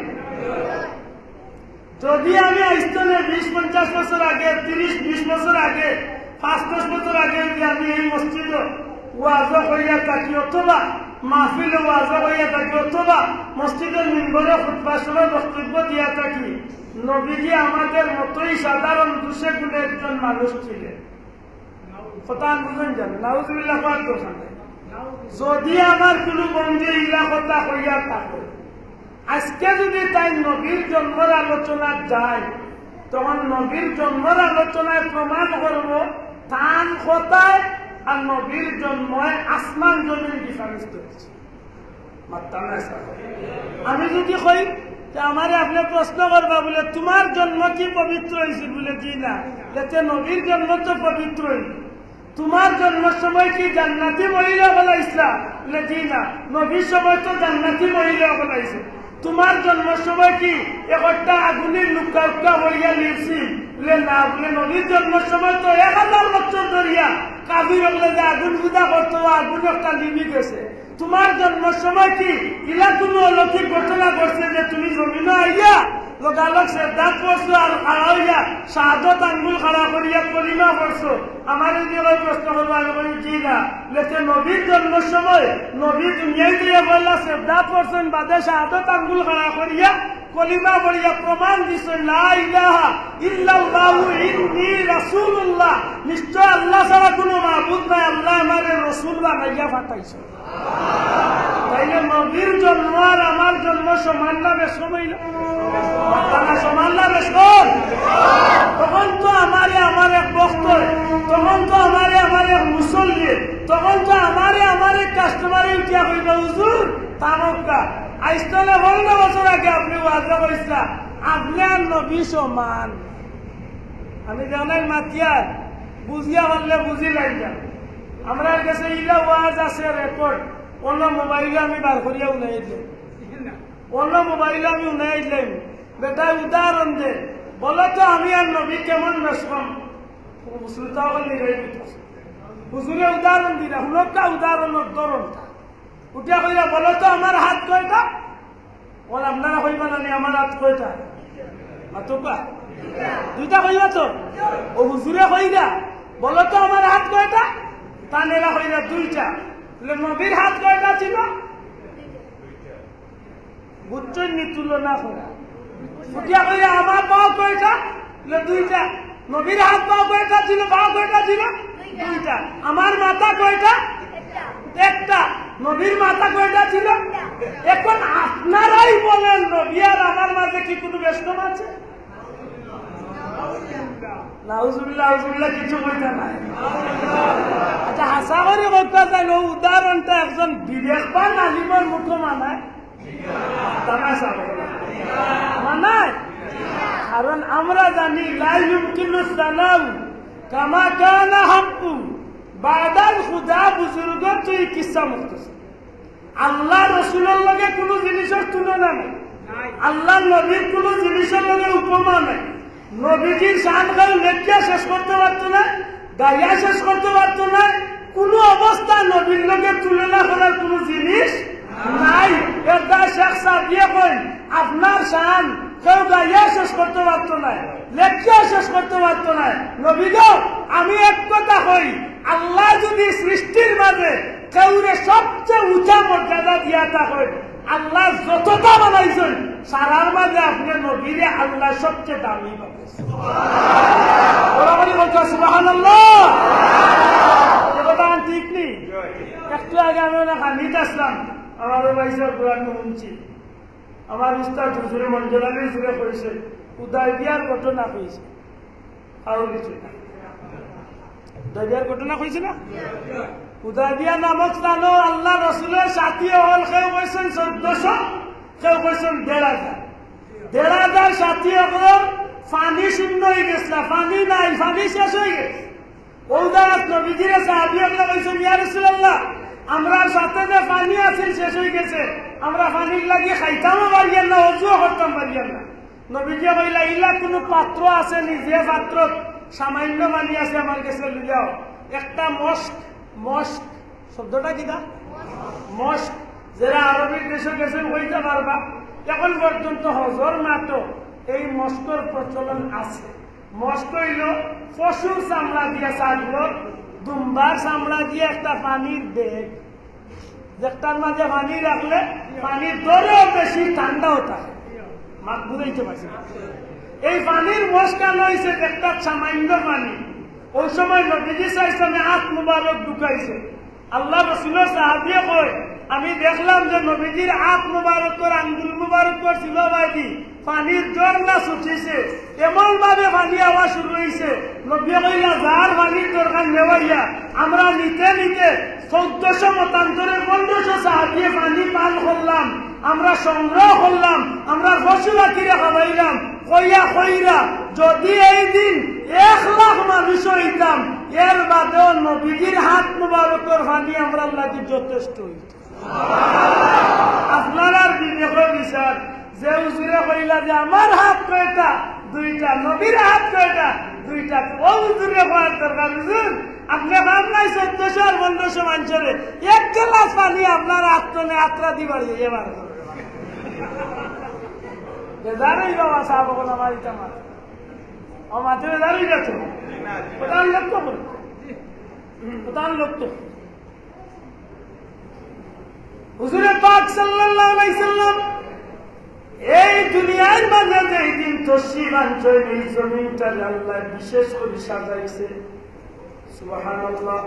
যদি আমি আইস্তনে 20-50 বছর আগে, 30-20 বছর আগে, 5-10 বছর আগে যদি আমি এই মসজিদ ওয়াজ হইয়া থাকি, অথবা মাহফিল ওয়াজ হইয়া থাকি, অথবা মসজিদের মিম্বরে খুতবার সময় বক্তব্য দিয়া থাকি, নবীজি আমাদের মতোই সাধারণ দুষে গুণে একজন মানুষ ছিলেন। কথা বুঝেন যাবে নাউজুবিল্লাহ পাক দোকান। যদি আমার কোনো বন্ধু ইলা কথা হইয়া থাকে, আজকে যদি তাই নবীর জন্মের আলোচনা যায়, তখন নবীর জন্মের আলোচনায় প্রমাণ করব তান কথায় আর নবীর জন্ময় আসমান জমির ডিফারেন্স করেছে। আমি যদি কই যে আমারে আপনি প্রশ্ন করবা বলে তোমার জন্ম কি পবিত্র হয়েছে, বলে জি না, যাতে নবীর জন্ম তো পবিত্র হইল। তোমার জন্মের সময় কি জান্নাতি মহিলা বলাইছিলা, বলে জি না, নবীর সময় তো জান্নাতি মহিলা বলাইছে। তোমার জন্মের সময় কি একটা আগুনের লুকা উকা হইয়া লিখছি, বলে না, বলে নবীর জন্মের সময় তো 1000 বছর ধরিয়া কাবির বলে যে আগুন পূজা করতো, আগুন একটা লিবি গেছে। তোমার জন্মের সময় কি ইলা কোনো অলৌকিক ঘটনা ঘটছে যে তুমি জমিনে আইয়া লোকালক শ্রদ্ধাত করছো আর খাড়া হইয়া শাহাদত আঙ্গুল খাড়া করিয়া কলিমা করছো? আমার যদি ওই প্রশ্ন করবো আমি বলি জি না, লেখে নবীর জন্মের সময় নবী দুনিয়ায় দিয়ে বললা শ্রদ্ধাত করছেন, বাদে শাহাদত আঙ্গুল খাড়া করিয়া কলিমা পড়িয়া প্রমাণ দিছে লা ইলাহা ইল্লাল্লাহু ইন্নী রাসূলুল্লাহ, নিশ্চয় আল্লাহ ছাড়া কোনো মাবুদ নাই, আল্লাহ আমারে রাসূল বানাইয়া পাঠাইছে। তাইলে নবীর জন্ম আর আমার জন্ম সমান না বেশ হইল? সমান না বেশ? তখন তো আমারে আমার এক ভক্ত, তখন তো আমারে আমার এক মুসল্লি, তখন তো আমারে কাস্টমারে উঠিয়া হইব হুজুর তামক্কা আইসলে 15 বছর আগে আপনি ওয়াজা করেছিলেন আপনি আর নবী সমান। আমি জানাই মাতিয়া বুঝিয়া বললে বুঝি লাগলাম। আমরা কাছে ইলা ওয়াজ আছে রেকর্ড, অন্য মোবাইলে আমি বার করিয়া উনাই দিলাম, অন্য মোবাইলে আমি উনাই দিলাম। বেটা উদাহরণ দে, বলো তো আমি আর নবী কেমন বেশম? হুজুরে উদাহরণ দিলা, হুলকা উদাহরণের ধরনটা উঠিয়া কইরা বলো তো আমার হাত কয়টা? বল আপনারা কইবা না আমার হাত কয়টা? মাতুকা দুইটা কইবা তো? ও হুজুরে কইরা বলো তো আমার হাত কয়টা? তানেরা কইরা দুইটা। নবীর হাত কয়টা ছিল? বুঝছেন নি তুলনা করা? উঠিয়া কইরা আমার পাও কয়টা? দুইটা। নবীর হাত পাও কয়টা ছিল? পাও কয়টা ছিল? দুইটা। আমার মাথা কয়টা? একটা। নবীর মাথা কয়টা ছিল? এখন আপনারাই বলেন নবী আর আমার মাঝে কি কোনো বেষ্টম আছে? নাউজুবিল্লাহ নাউজুবিল্লাহ কিছু কইতে নাই। আচ্ছা হাসা করে বলতে চাই উদাহরণটা একজন বিবেকবান আলিমের মুখে মানায় মানায়? কারণ আমরা জানি লা ইউমকিনু সানাউ কামা কানা হাক্কু বাদাল খুদা বুজুর্গ তুই কিসা মুখতাসির। আল্লাহ রসুলের লগে কোনো জিনিসের তুলনা নাই, আল্লাহ নবীর কোনো জিনিসের লগে উপমা নাই। নবীজির শান খাও লেখিয়া শেষ করতে পারতো না, গাইয়া শেষ করতে পারতো না, কোনো অবস্থা নবীর লগে তুলনা করার কোনো জিনিস নাই। এটা শেখ সাদিয়ে কই আপনার শান কেউ গাইয়া শেষ করতে পারতো না, লেখিয়া শেষ করতে পারতো না। নবী গো আমি এক কথা কই, আল্লাহ যদি সৃষ্টির মাঝে কেউরে সবচেয়ে উঁচা মর্যাদা দিয়া থাকে, আল্লাহ যতটা বানাইছেন সারার মাঝে আপনি নবীরে আল্লাহ সবচেয়ে দামি পাবেন। সুবহানাল্লাহ। কথা ঠিক নেই? একটু আগে আমি হানিতে আসলাম, আমার ভাইসের কোরআন শুনছি, আমার উস্তাদ হুজুরে মঞ্জুরালির জুড়ে কইছে উদয় দিয়ার ঘটনা কইছে, আর কিছু না। উদয়বিয়ার ঘটনা কইছে না? উদয়বিয়া নামক স্থানও আল্লাহ রসুলের সাথী হল কেউ কইছেন 1400, কেউ কইছেন 1500। 1500 সাথী হল পানি শূন্য হয়ে গেছিল, পানি নাই, পানি শেষ হয়ে গেছে। ওদারাত নবীজির সাহাবী হল কইছেন ইয়া রাসূলুল্লাহ আমরা সাথে যে পানি আছে শেষ হয়ে গেছে, আমরা পানির লাগিয়ে খাইতামও পারিয়ান না, অজুও করতাম পারিয়ান না। নবীজি কইলা ইলা কোনো পাত্র আছে নি যে পাত্র সামান্য পানি আছে আমার কাছে লই যাও। একটা মস্ক, মস্ক শব্দটা কি দা? মস্ক, যারা আরবির দেশে গেছেন হইতে পারবা। এখন পর্যন্ত হজর মাত্র এই মস্কর প্রচলন আছে। মস্ক হইল পশুর চামড়া দিয়ে, ছাগল দুম্বার চামড়া দিয়ে একটা পানির ব্যাগ, যেটার মাঝে পানি রাখলে পানির দরেও বেশি ঠান্ডাও থাকে। মাছ বুঝাইতে পারছি না। এই পানির মস্কান হয়েছে একটা সামান্য পানি। ওই সময় নবীজি সাইসলামে হাত মুবারক ঢুকাইছে। আল্লাহ রসুলের সাহাবিয়ে কয় আমি দেখলাম যে নবীজির হাত মুবারকর আঙ্গুল মুবারকর ছিল বাইদি পানির জ্বর না ছুটিছে, এমন ভাবে পানি আওয়া শুরু হয়েছে। নবী কইলা যার পানির দরকার নেওয়াইয়া আমরা নিতে নিতে 1400 মতান্তরের 1500 সাহাবিয়ে পানি পান করলাম, আমরা সংগ্রহ করলাম, আমরা পশু পাখিরা খাওয়াইলাম। কইয়া কইরা যদি এই দিন 1 লাখ মানুষ হইতাম, এর বাদেও নবীজির হাত মুবারকর পানি আমরা লাগি যথেষ্ট হইত। আপনার আর বিবেকের বিচার যে হুজুরে কইলা যে আমার হাত কয়টা? 2টা। নবীর হাত কয়টা? 2টা। ও হুজুরে কয়ার দরকার হুজুর আপনি ভাব নাই 1400 আর 1500 মানুষের 1 গ্লাস পানি আপনার আত্মনে আত্রা দিবার এবার বেজারই বাবা সাহেব কোন আমার ইটা মার ও মাথে বেজারই যাচ্ছে প্রধান লক্ষ্য করুন, প্রধান লক্ষ্য হুজুরে পাক সাল্লাল্লাহু আলাইহি সাল্লাম এই দুনিয়ার মাঝে যেই দিন তশরিফ আনছেন, এই জমিনটা আল্লাহ বিশেষ করে সাজাইছে। সুবহানাল্লাহ।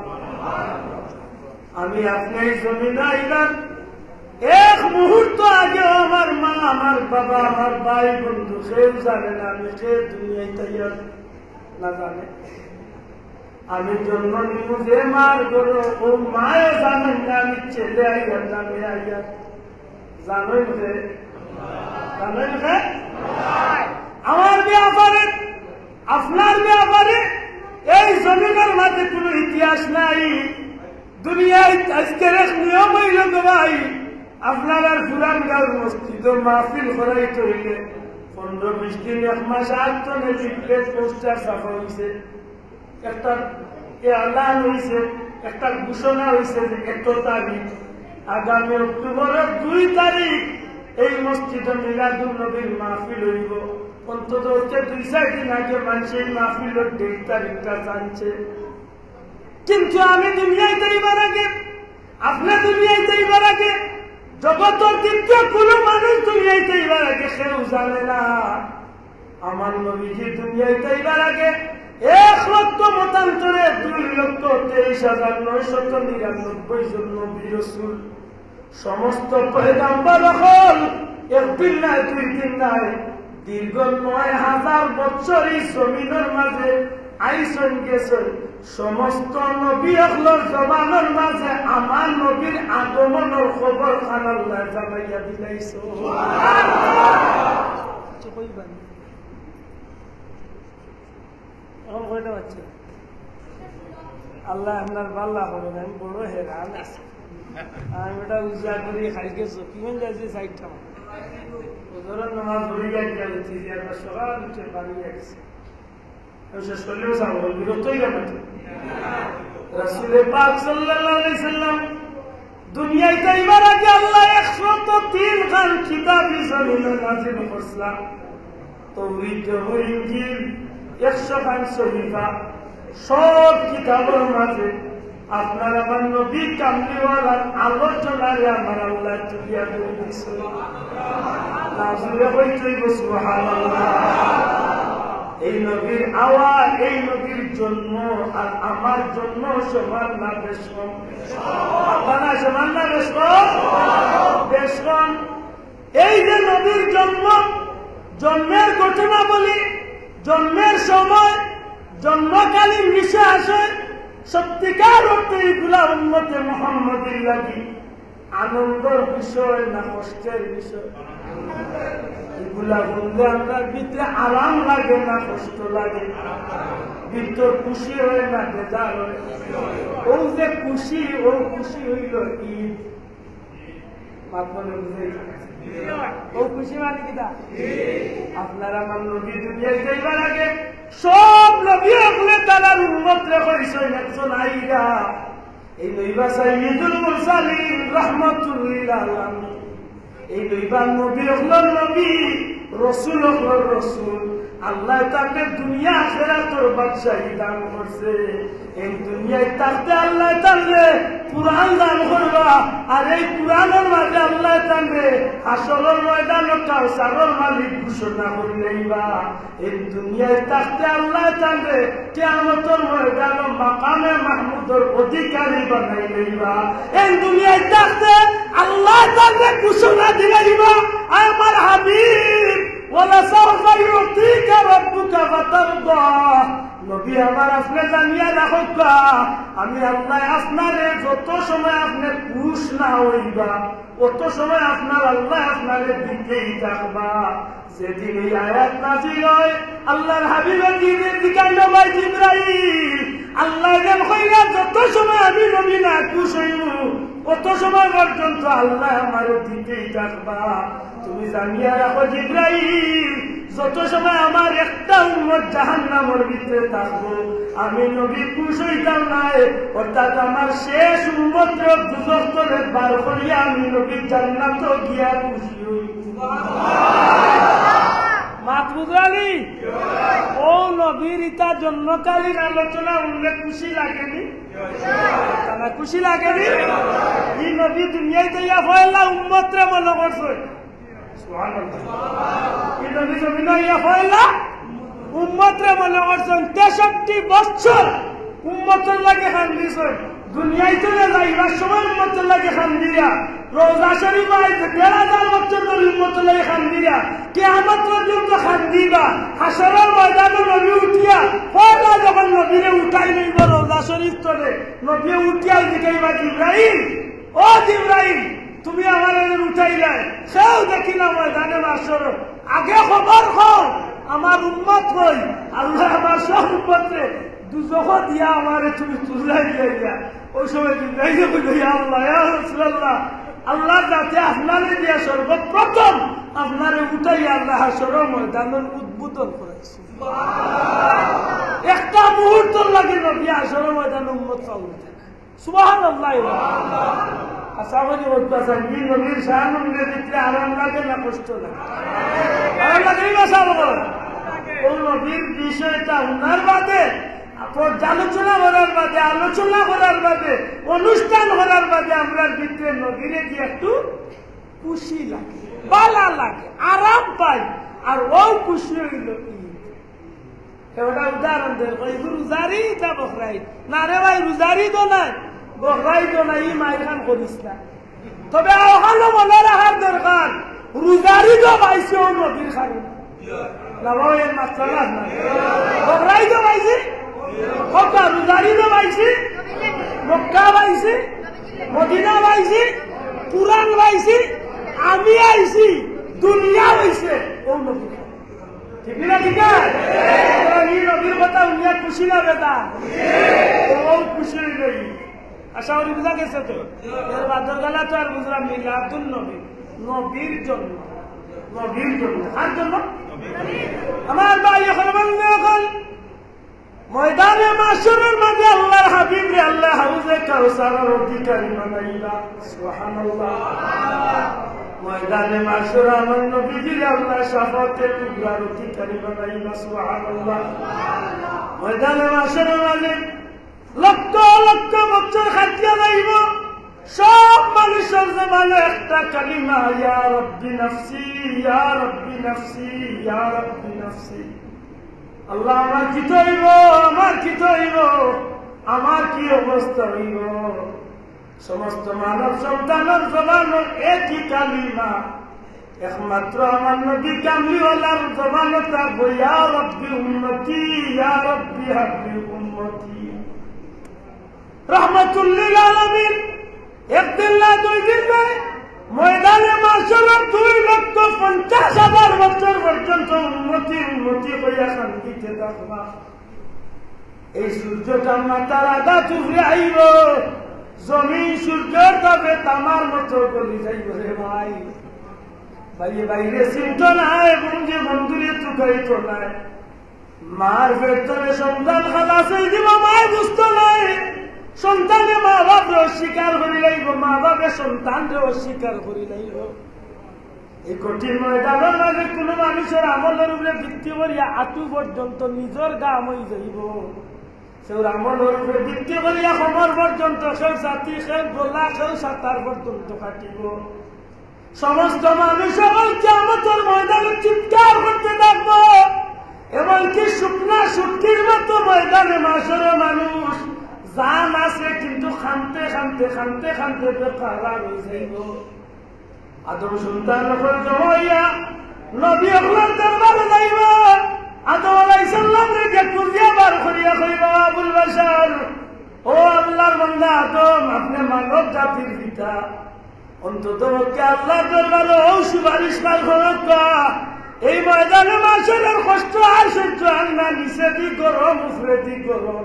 আমি আপনি এই জমিনে আইলাম, এক মুহূর্ত আগে আমার মা, আমার বাবা, আমার ভাই বন্ধু কেউ জানে না আমি সে দুনিয়ায় তাইয়ার না জানে। আমি জন্ম নিব যে মার গরো, ও মায়ে জানেন না আমি ছেলে আইয়ার না মেয়ে আইয়ার। জানেন যে জানেন যে আমার ব্যাপারে আপনার ব্যাপারে এই জমিনের মাঝে কোনো ইতিহাস নাই। দুনিয়ায় আজকের এক নিয়ম হইল ভাই, আপনার আর পুরান গাঁর মসজিদ মাহফিল করাইতে হইলে 15-20 দিন 1 মাস আগে লিফলেট পোস্টার ছাপা হয়েছে, একটা এলান হয়েছে, একটা ঘোষণা হয়েছে যে 1 তারিখ আগামী অক্টোবরের 2 তারিখ এই মসজিদে মিলাদুন নবীর মাহফিল হইব। অন্তত 2-4 দিন আগে মানুষ এই মাহফিলের ডেট তারিখটা জানছে। কিন্তু আমি দুনিয়ায় যাইবার আগে, আপনি দুনিয়ায় যাইবার আগে, জগতের দ্বিতীয় কোনো মানুষ দুনিয়ায় যাইবার আগে কেউ জানে না। আমার নবীজি দুনিয়ায় যাইবার আগে 1 লক্ষ মতান্তরে 2,23,999 জন নবী রাসূল সমস্ত পয়গম্বর হল 1 দিন নাই 2 দিন নাই, দীর্ঘ 9000 বছর এই জমিনের মাঝে আইসন গেছেন। সমস্ত নবী হলের জবানের মাঝে আমার নবীর আগমনের খবর খান আল্লাহ জানাইয়া দিলাইছে। আল্লাহ আপনার পাল্লা করেন, আমি বড় হেরান আছে। আমি ওটা উজা করি খাই গেছো কিমান যাইছে 60টা ওজোরের নামাজ ধরে যাচ্ছি, সকাল উঠে বাড়ি গেছে শেষ করলেও যাবো বিরক্তই যাবে। রাসূল পাক সাল্লাল্লাহু আলাইহি সাল্লাম দুনিয়ায় যাইবার আগে আল্লাহ 103 খান কিতাব জমিনে নাযিল করছিলেন। তাওরীত, ইনজিল, 100 খান সহিফা, সব কিতাবের মাঝে আপনার আমার নবী কামলিওয়ালার আলোচনারে আমার আল্লাহ তুলিয়া দিয়েছে। নাজুলে হইতেই সুবহানাল্লাহ। এই নবীর আওয়াজ, এই নবীর জন্ম আর আমার জন্ম সমান না বেশ কম? আপনারা সমান না বেশ কম? বেশ কম। এই যে নবীর জন্ম, জন্মের ঘটনা বলি, জন্মের সময় জন্মকালীন বিষয় আসে, সত্যিকার অর্থে এইগুলা উম্মতে মুহাম্মদের লাগি আনন্দের বিষয় না কষ্টের বিষয়? এগুলা বললে আপনার ভিতরে আরাম লাগে না কষ্ট লাগে? ভিতর খুশি হয় না বেজার হয়? ও যে খুশি, ও খুশি হইল ঈদ। ও খুশি মানে কিটা? আপনারা আমার নবী দুনিয়ায় যাইবার আগে সব নবী হলে তার উম্মত রেখেছেন একজন আইরা। এই নইবা সাইয়্যিদুল মুরসালিন রাহমাতুল লিল আলামিন। এই নইবা নবী হল নবী, রসুল হল রসুল। আল্লাহ তাকে দুনিয়া আখিরাতের বাদশাহী দান করছে। এই দুনিয়ায় থাকতে আল্লাহ তাকে কুরআন দান করবা, আর এই কুরআনের মাঝে আল্লাহ তাকে হাসরের ময়দানে কাউসারের মালিক ঘোষণা করে লইবা। এই দুনিয়ায় থাকতে আল্লাহ তাকে কিয়ামতের ময়দানে মাকামে মাহমুদের অধিকারী বানাই লইবা। এই দুনিয়ায় থাকতে আল্লাহ তাকে ঘোষণা দিলাইবা, আমার হাবিব ওয়ালাসাউফা ইউতিকা রাব্বুকা ফাতারদা। নবী আমার আপনি জানিয়া রাখবা, আমি আল্লাহ আপনারে যত সময় আপনি খুশ না হইবা অত সময় আপনার আল্লাহ আপনারে দিকেই থাকবা। যেদিন এই আয়াত নাযিল হয়, আল্লাহর হাবিবের দিনের দিকে নবী জিবরাইল আল্লাহ যেন কইরা যত সময় আমি নবী না খুশ হইব অত সময় পর্যন্ত আল্লাহ আমার দিকেই থাকবা। তুমি জানিয়া রাখো জিবরাইল, যত সময় আমার একটা উম্মত জাহান্নামের ভিতরে থাকবো আমি নবী খুশ হইতাম না। অর্থাৎ আমার শেষ উম্মতকে দুজখ থেকে বার করিয়া আমি নবী জান্নাতে গিয়া খুশি হইব। মাত বুঝালি? ও নবীর ইতা জন্মকালীন আলোচনা উল্লেখ খুশি লাগেনি? তারা খুশি লাগেনি? এই নবী দুনিয়ায় তৈয়া হইলা উম্মতরে মনে করছে। এই নবী জমিন ইয়া হইলা উম্মতরে মনে করছেন। 63 বছর উম্মতের লাগে কান্দিছেন। দুনিয়ায় চলে যাইবার সময় উম্মতের লাগে কান্দিয়া, রোজা শরীফ 1000 বছর ধরে উম্মতের লাগে কান্দিয়া, কিয়ামত পর্যন্ত কান্দিবা। হাসরের ময়দানে নবী উঠিয়া পয়লা যখন নবীরে উঠাই লইব রোজা শরীফ তলে, নবী উঠিয়া জিগাইবা জিবরাইল, ও জিবরাইল তুমি আমার উঠাইলাই, সেও দেখি না ময়দানে মাসর। আগে খবর হও আমার উম্মত হই, আল্লাহ আমার সব উম্মতরে দুজখ দিয়া আমারে তুমি তুলাই দিয়া। ওই সময় জিবরাইল কইল, ইয়া আল্লাহ ইয়া রাসূলুল্লাহ, আল্লাহ যাতে আপনারে দিয়া সর্বপ্রথম আপনারে উঠাই আল্লাহ হাসরের ময়দানের উদ্বোধন করেছে। একটা মুহূর্ত লাগে নবী হাসরের ময়দানে উম্মত চাউল। সুবহানাল্লাহ। আশা করি বলতেছেন কি নবীর শাহানুরের ভিতরে আরাম লাগে না কষ্ট লাগে? আরাম লাগে না সাবল? ও নবীর বিষয়টা উনার বাদে পর্যালোচনা করার বাদে, আলোচনা করার বাদে, অনুষ্ঠান করার বাদে আমরা ভিতরে নবীরে দিয়ে একটু খুশি লাগে, ভালো লাগে, আরাম পাই। আর ও খুশি হইল এটা উদাহরণ দেন, রোজারি তা বখরাই না রে ভাই, রোজারি তো নাই বখরাই তো নাই, মায়ের খান করিস না। তবে ওখানে মনে রাখার দরকার, রোজারি তো পাইছে ও নবীর খানি না এর মাত্রা না, বখরাই তো পাইছে, রোজারি তো পাইছে, মক্কা পাইছে, মদিনা পাইছে, কুরআন পাইছে, আমি আইছি, দুনিয়া হইছে ও নবীর। ঠিক না? ঠিক আছে, নবীর কথা উনিয়া খুশি না বেটা? ও খুশি হইল। আশা করি বুঝা গেছে তো। এর বাদর গেলা তো আর বুঝলাম মিলাদুন নবী, নবীর জন্য। নবীর জন্য কার জন্য? আমার ভাই এখন ময়দানে মাশরের মাঝে আল্লাহর হাবিব রে আল্লাহ হাউজে কাউসারের অধিকারী বানাইলা। সুবহানাল্লাহ। ময়দানে মাশর আমার নবীজির আল্লাহ শাফাতের টুকরার অধিকারী বানাইলা। সুবহানাল্লাহ। ময়দানে মাশরের মাঝে লক্ষ লক্ষ বছর খাটিয়া যাইব, সব মানুষের জবানে একটা কালিমা, ইয়া রাব্বি নাফসি, ইয়া রাব্বি নাফসি, ইয়া রাব্বি নাফসি। আল্লাহ আমার কি হইব, আমার কি হইব, আমার কি অবস্থা হইব। সমস্ত মানব সন্তানের জবানের একই কালিমা, একমাত্র আমার নবী কামলিওয়ালার জবানে থাকবো, ইয়া রাব্বি উম্মতি, ইয়া রাব্বি হাবলি উম্মতি। রহমাতুল লিল আলামিন একদিন না দুই দিন নয়, ময়দানে মাশরের 2,50,000 বছর পর্যন্ত উম্মতি উম্মতি হইয়া শান্তিতে থাকবা। এই সূর্যটা মাথার আধা চুপড়ে আইব, জমিন সূর্যের তাপে তামার মতো গলি যাইব রে ভাই। বাইরে বাইরে চিন্তা নাই, বন্ধু বন্ধুরে চুকাইত নাই। মার ভেতরে সন্তান খালা সেই দিব, মায় বুঝত নাই। সন্তানে মা বাপরে অস্বীকার করি লাইব, মা বাপে সন্তানরে অস্বীকার করি লাইব। এই কঠিন ময়দানের মাঝে কোন মানুষের আমলের উপরে ভিত্তি করিয়া আঁটু পর্যন্ত নিজের গাম হয়ে যাইব। সেও আমলের উপরে ভিত্তি করিয়া সমর পর্যন্ত, সেও জাতি, সেও গোলা, সেও সাঁতার পর্যন্ত কাটিব। সমস্ত মানুষ সকল কিয়ামতের ময়দানে চিৎকার করতে থাকবো, এমনকি শুকনা শুটকির মতো ময়দানে মাসরে মানুষ জান আছে কিন্তু খানতে খানতে খানতে খানতে বেকার হয়ে যাইব। আদম সন্তান যখন জমাইয়া নবী আকরাম দরবারে যাইব, আদম আলাইহিস সালাম রে কুজিয়া বার করিয়া কইবা, আবুল বাশার, ও আল্লাহর বান্দা আদম, আপনি মানব জাতির পিতা, অন্তত পক্ষে আল্লাহর দরবারে ও সুপারিশ বার করবা। এই ময়দানে মাসরের কষ্ট আর সহ্য আর না, নিচে দি গরম উপরে দি গরম,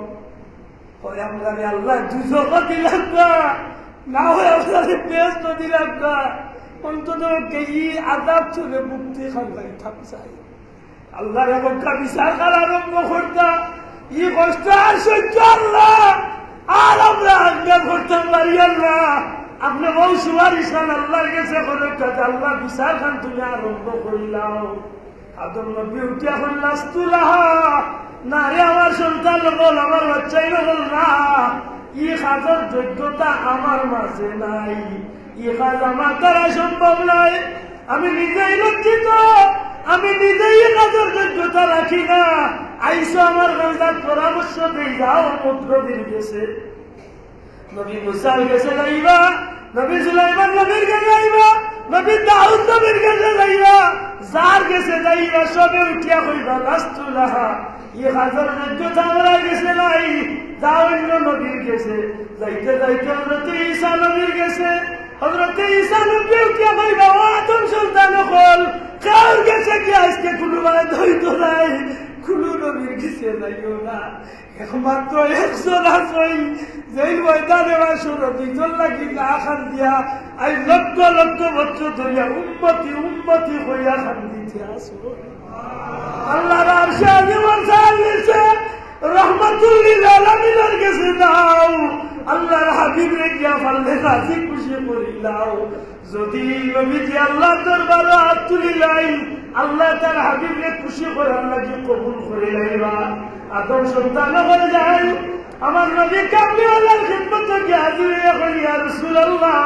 হয় আপনারে আল্লাহ দুজক দিলাম না, হয় আপনারে বেহেশত দিলাম না, অন্তত ই আযাব চলে মুক্তি খানবাই থাক চাই। আল্লাহর একটা বিচার করা আরম্ভ করতা, ই কষ্ট আর সহ্য আল্লাহ আর আমরা আজ্ঞা করতাম পারি আল্লাহ। আপনি বহু সুপারিশ খান আল্লাহর কাছে করে, আল্লাহ বিচার খান তুমি আরম্ভ করিলাও। আদম নবী উঠিয়া কইলাস্তুলাহা, না রে আমার সন্তান বল, আমার বাচ্চাই বল না, ই কাজের যোগ্যতা আমার মাঝে নাই, ই কাজ আমার দ্বারা সম্ভব নয়। আমি নিজেই লজ্জিত, আমি নিজেই কাজের যোগ্যতা রাখি না। আইসো আমার কাছে পরামর্শ দিয়ে যাও, মুদ্রবীর গেছে, নবী মুসার গেছে যাইবা, নবী সুলাইমান নবীর কাছে যাইবা, নবী দাউদ নবীর কাছে যাইবা, যার গেছে যাইবা সবে উঠিয়া কইবা লাস্তুলাহা, ই কাজের যোগ্যতা আমরা গেছে নাই, যাও অন্য নবীর গেছে। যাইতে যাইতে হযরত ঈসা নবীর গেছে, হযরত ঈসা নবী উঠিয়া কইবা, ও আদম সন্তান হল, কার গেছে কি আজকে কোনো মানে ধৈর্য নাই, কোনো নবীর গেছে যাইও না। একমাত্র একজন আসই, যেই ময়দানে মাসুর দুইজন লাগি না খান দিয়া আই লক্ষ লক্ষ বছর ধরিয়া উম্মতি উম্মতি হইয়া খান দিতে আসো। আল্লাহর আরশে আজিমের সামনে রহমাতুল লিল আলামিনের কাছে দাও, আল্লাহর হাবিব রে গিয়া ফাললে রাজি খুশি করিলাও। যদি নবীজি আল্লাহর দরবারে হাত তুলিলাই, আল্লাহ তার হাবিবকে খুশি করে আল্লাহকে কবুল করে লাইবা। আদম সন্তান হয়ে যায়, আমার নবী কামলিওয়ালার খিদমতে গিয়ে হাজির হয়ে কই, ইয়া রাসূলুল্লাহ,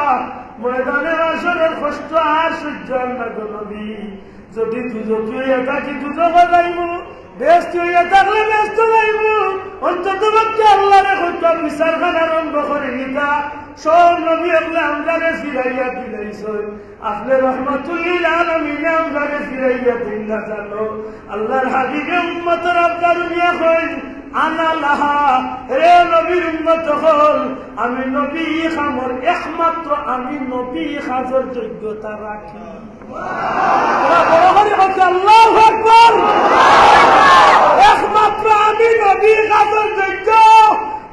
ময়দানে মাশরের কষ্ট আর সহ্য না গো নবী, যদি তুই এটা কি দুজক যাইব, ব্যস্ত হইয়া থাকলে ব্যস্ত যাইব, অন্তত পক্ষে আল্লাহরে হত্যা বিচারখানা আরম্ভ করে নিতা। সব নবী আপনি আমদারে ফিরাইয়া দিলাইছেন, আপনি রহমাতুল লিল আলামিন আমদারে ফিরাইয়া দিন না জানো। আল্লাহর হাবিবে উম্মতের আবদার নিয়া কই, আনা লাহা, রে নবীর উম্মত হল, আমি নবী খামর একমাত্র আমি নবী খাজর যোগ্যতা রাখি। আল্লাহু আকবার, একমাত্র আমি নবী খাজর যোগ্য,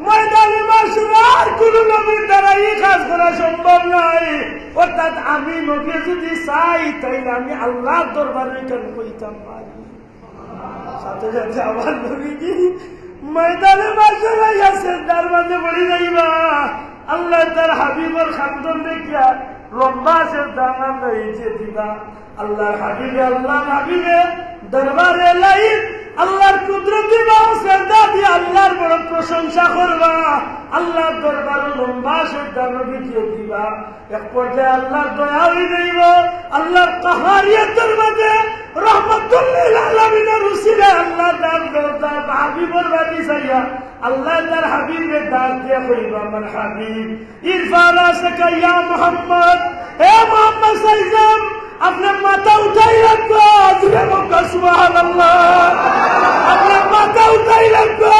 ময়দানে মাশরে আর কোন নবীর দ্বারা এই কাজ করা সম্ভব নয়। অর্থাৎ আমি নবী যদি চাই তাইলে আমি আল্লাহর দরবারে কেন কইতাম পারি। সাথে সাথে আমার নবীজি ময়দানে মাশরে গেছে, তার মাঝে পড়ি যাইবা, আল্লাহ তার হাবিবর খান্দন দেখিয়া লম্বা সে দাম রয়েছে দিবা। আল্লাহর হাবিবে দরবারে লাই আল্লাহর কুদরতি বাউসেদা দিয়ে আল্লাহর বড় প্রশংসা করবা, আল্লাহর দরবারে লম্বা সে দাম দিয়ে দিবা। এক পর্যায়ে আল্লাহর দয়া হয়ে যাইব, আল্লাহর কাহারিয়তের মাঝে রহমাতুল লিল আলামিনের উসিলে আল্লাহ তার হাবিবর বাড়ি যাইয়া আল্লাহ তার হাবিবের ডাক দিয়া কইবা, আমার হাবিব ইরফা রাসাকা ইয়া মুহাম্মদ, হে মুহাম্মদ সাল্লাল্লাহু, আপনার মাথা উঠাই রাখবো, জুড়ে বলবা সুবহানাল্লাহ, আপনার মাথা উঠাই রাখবো,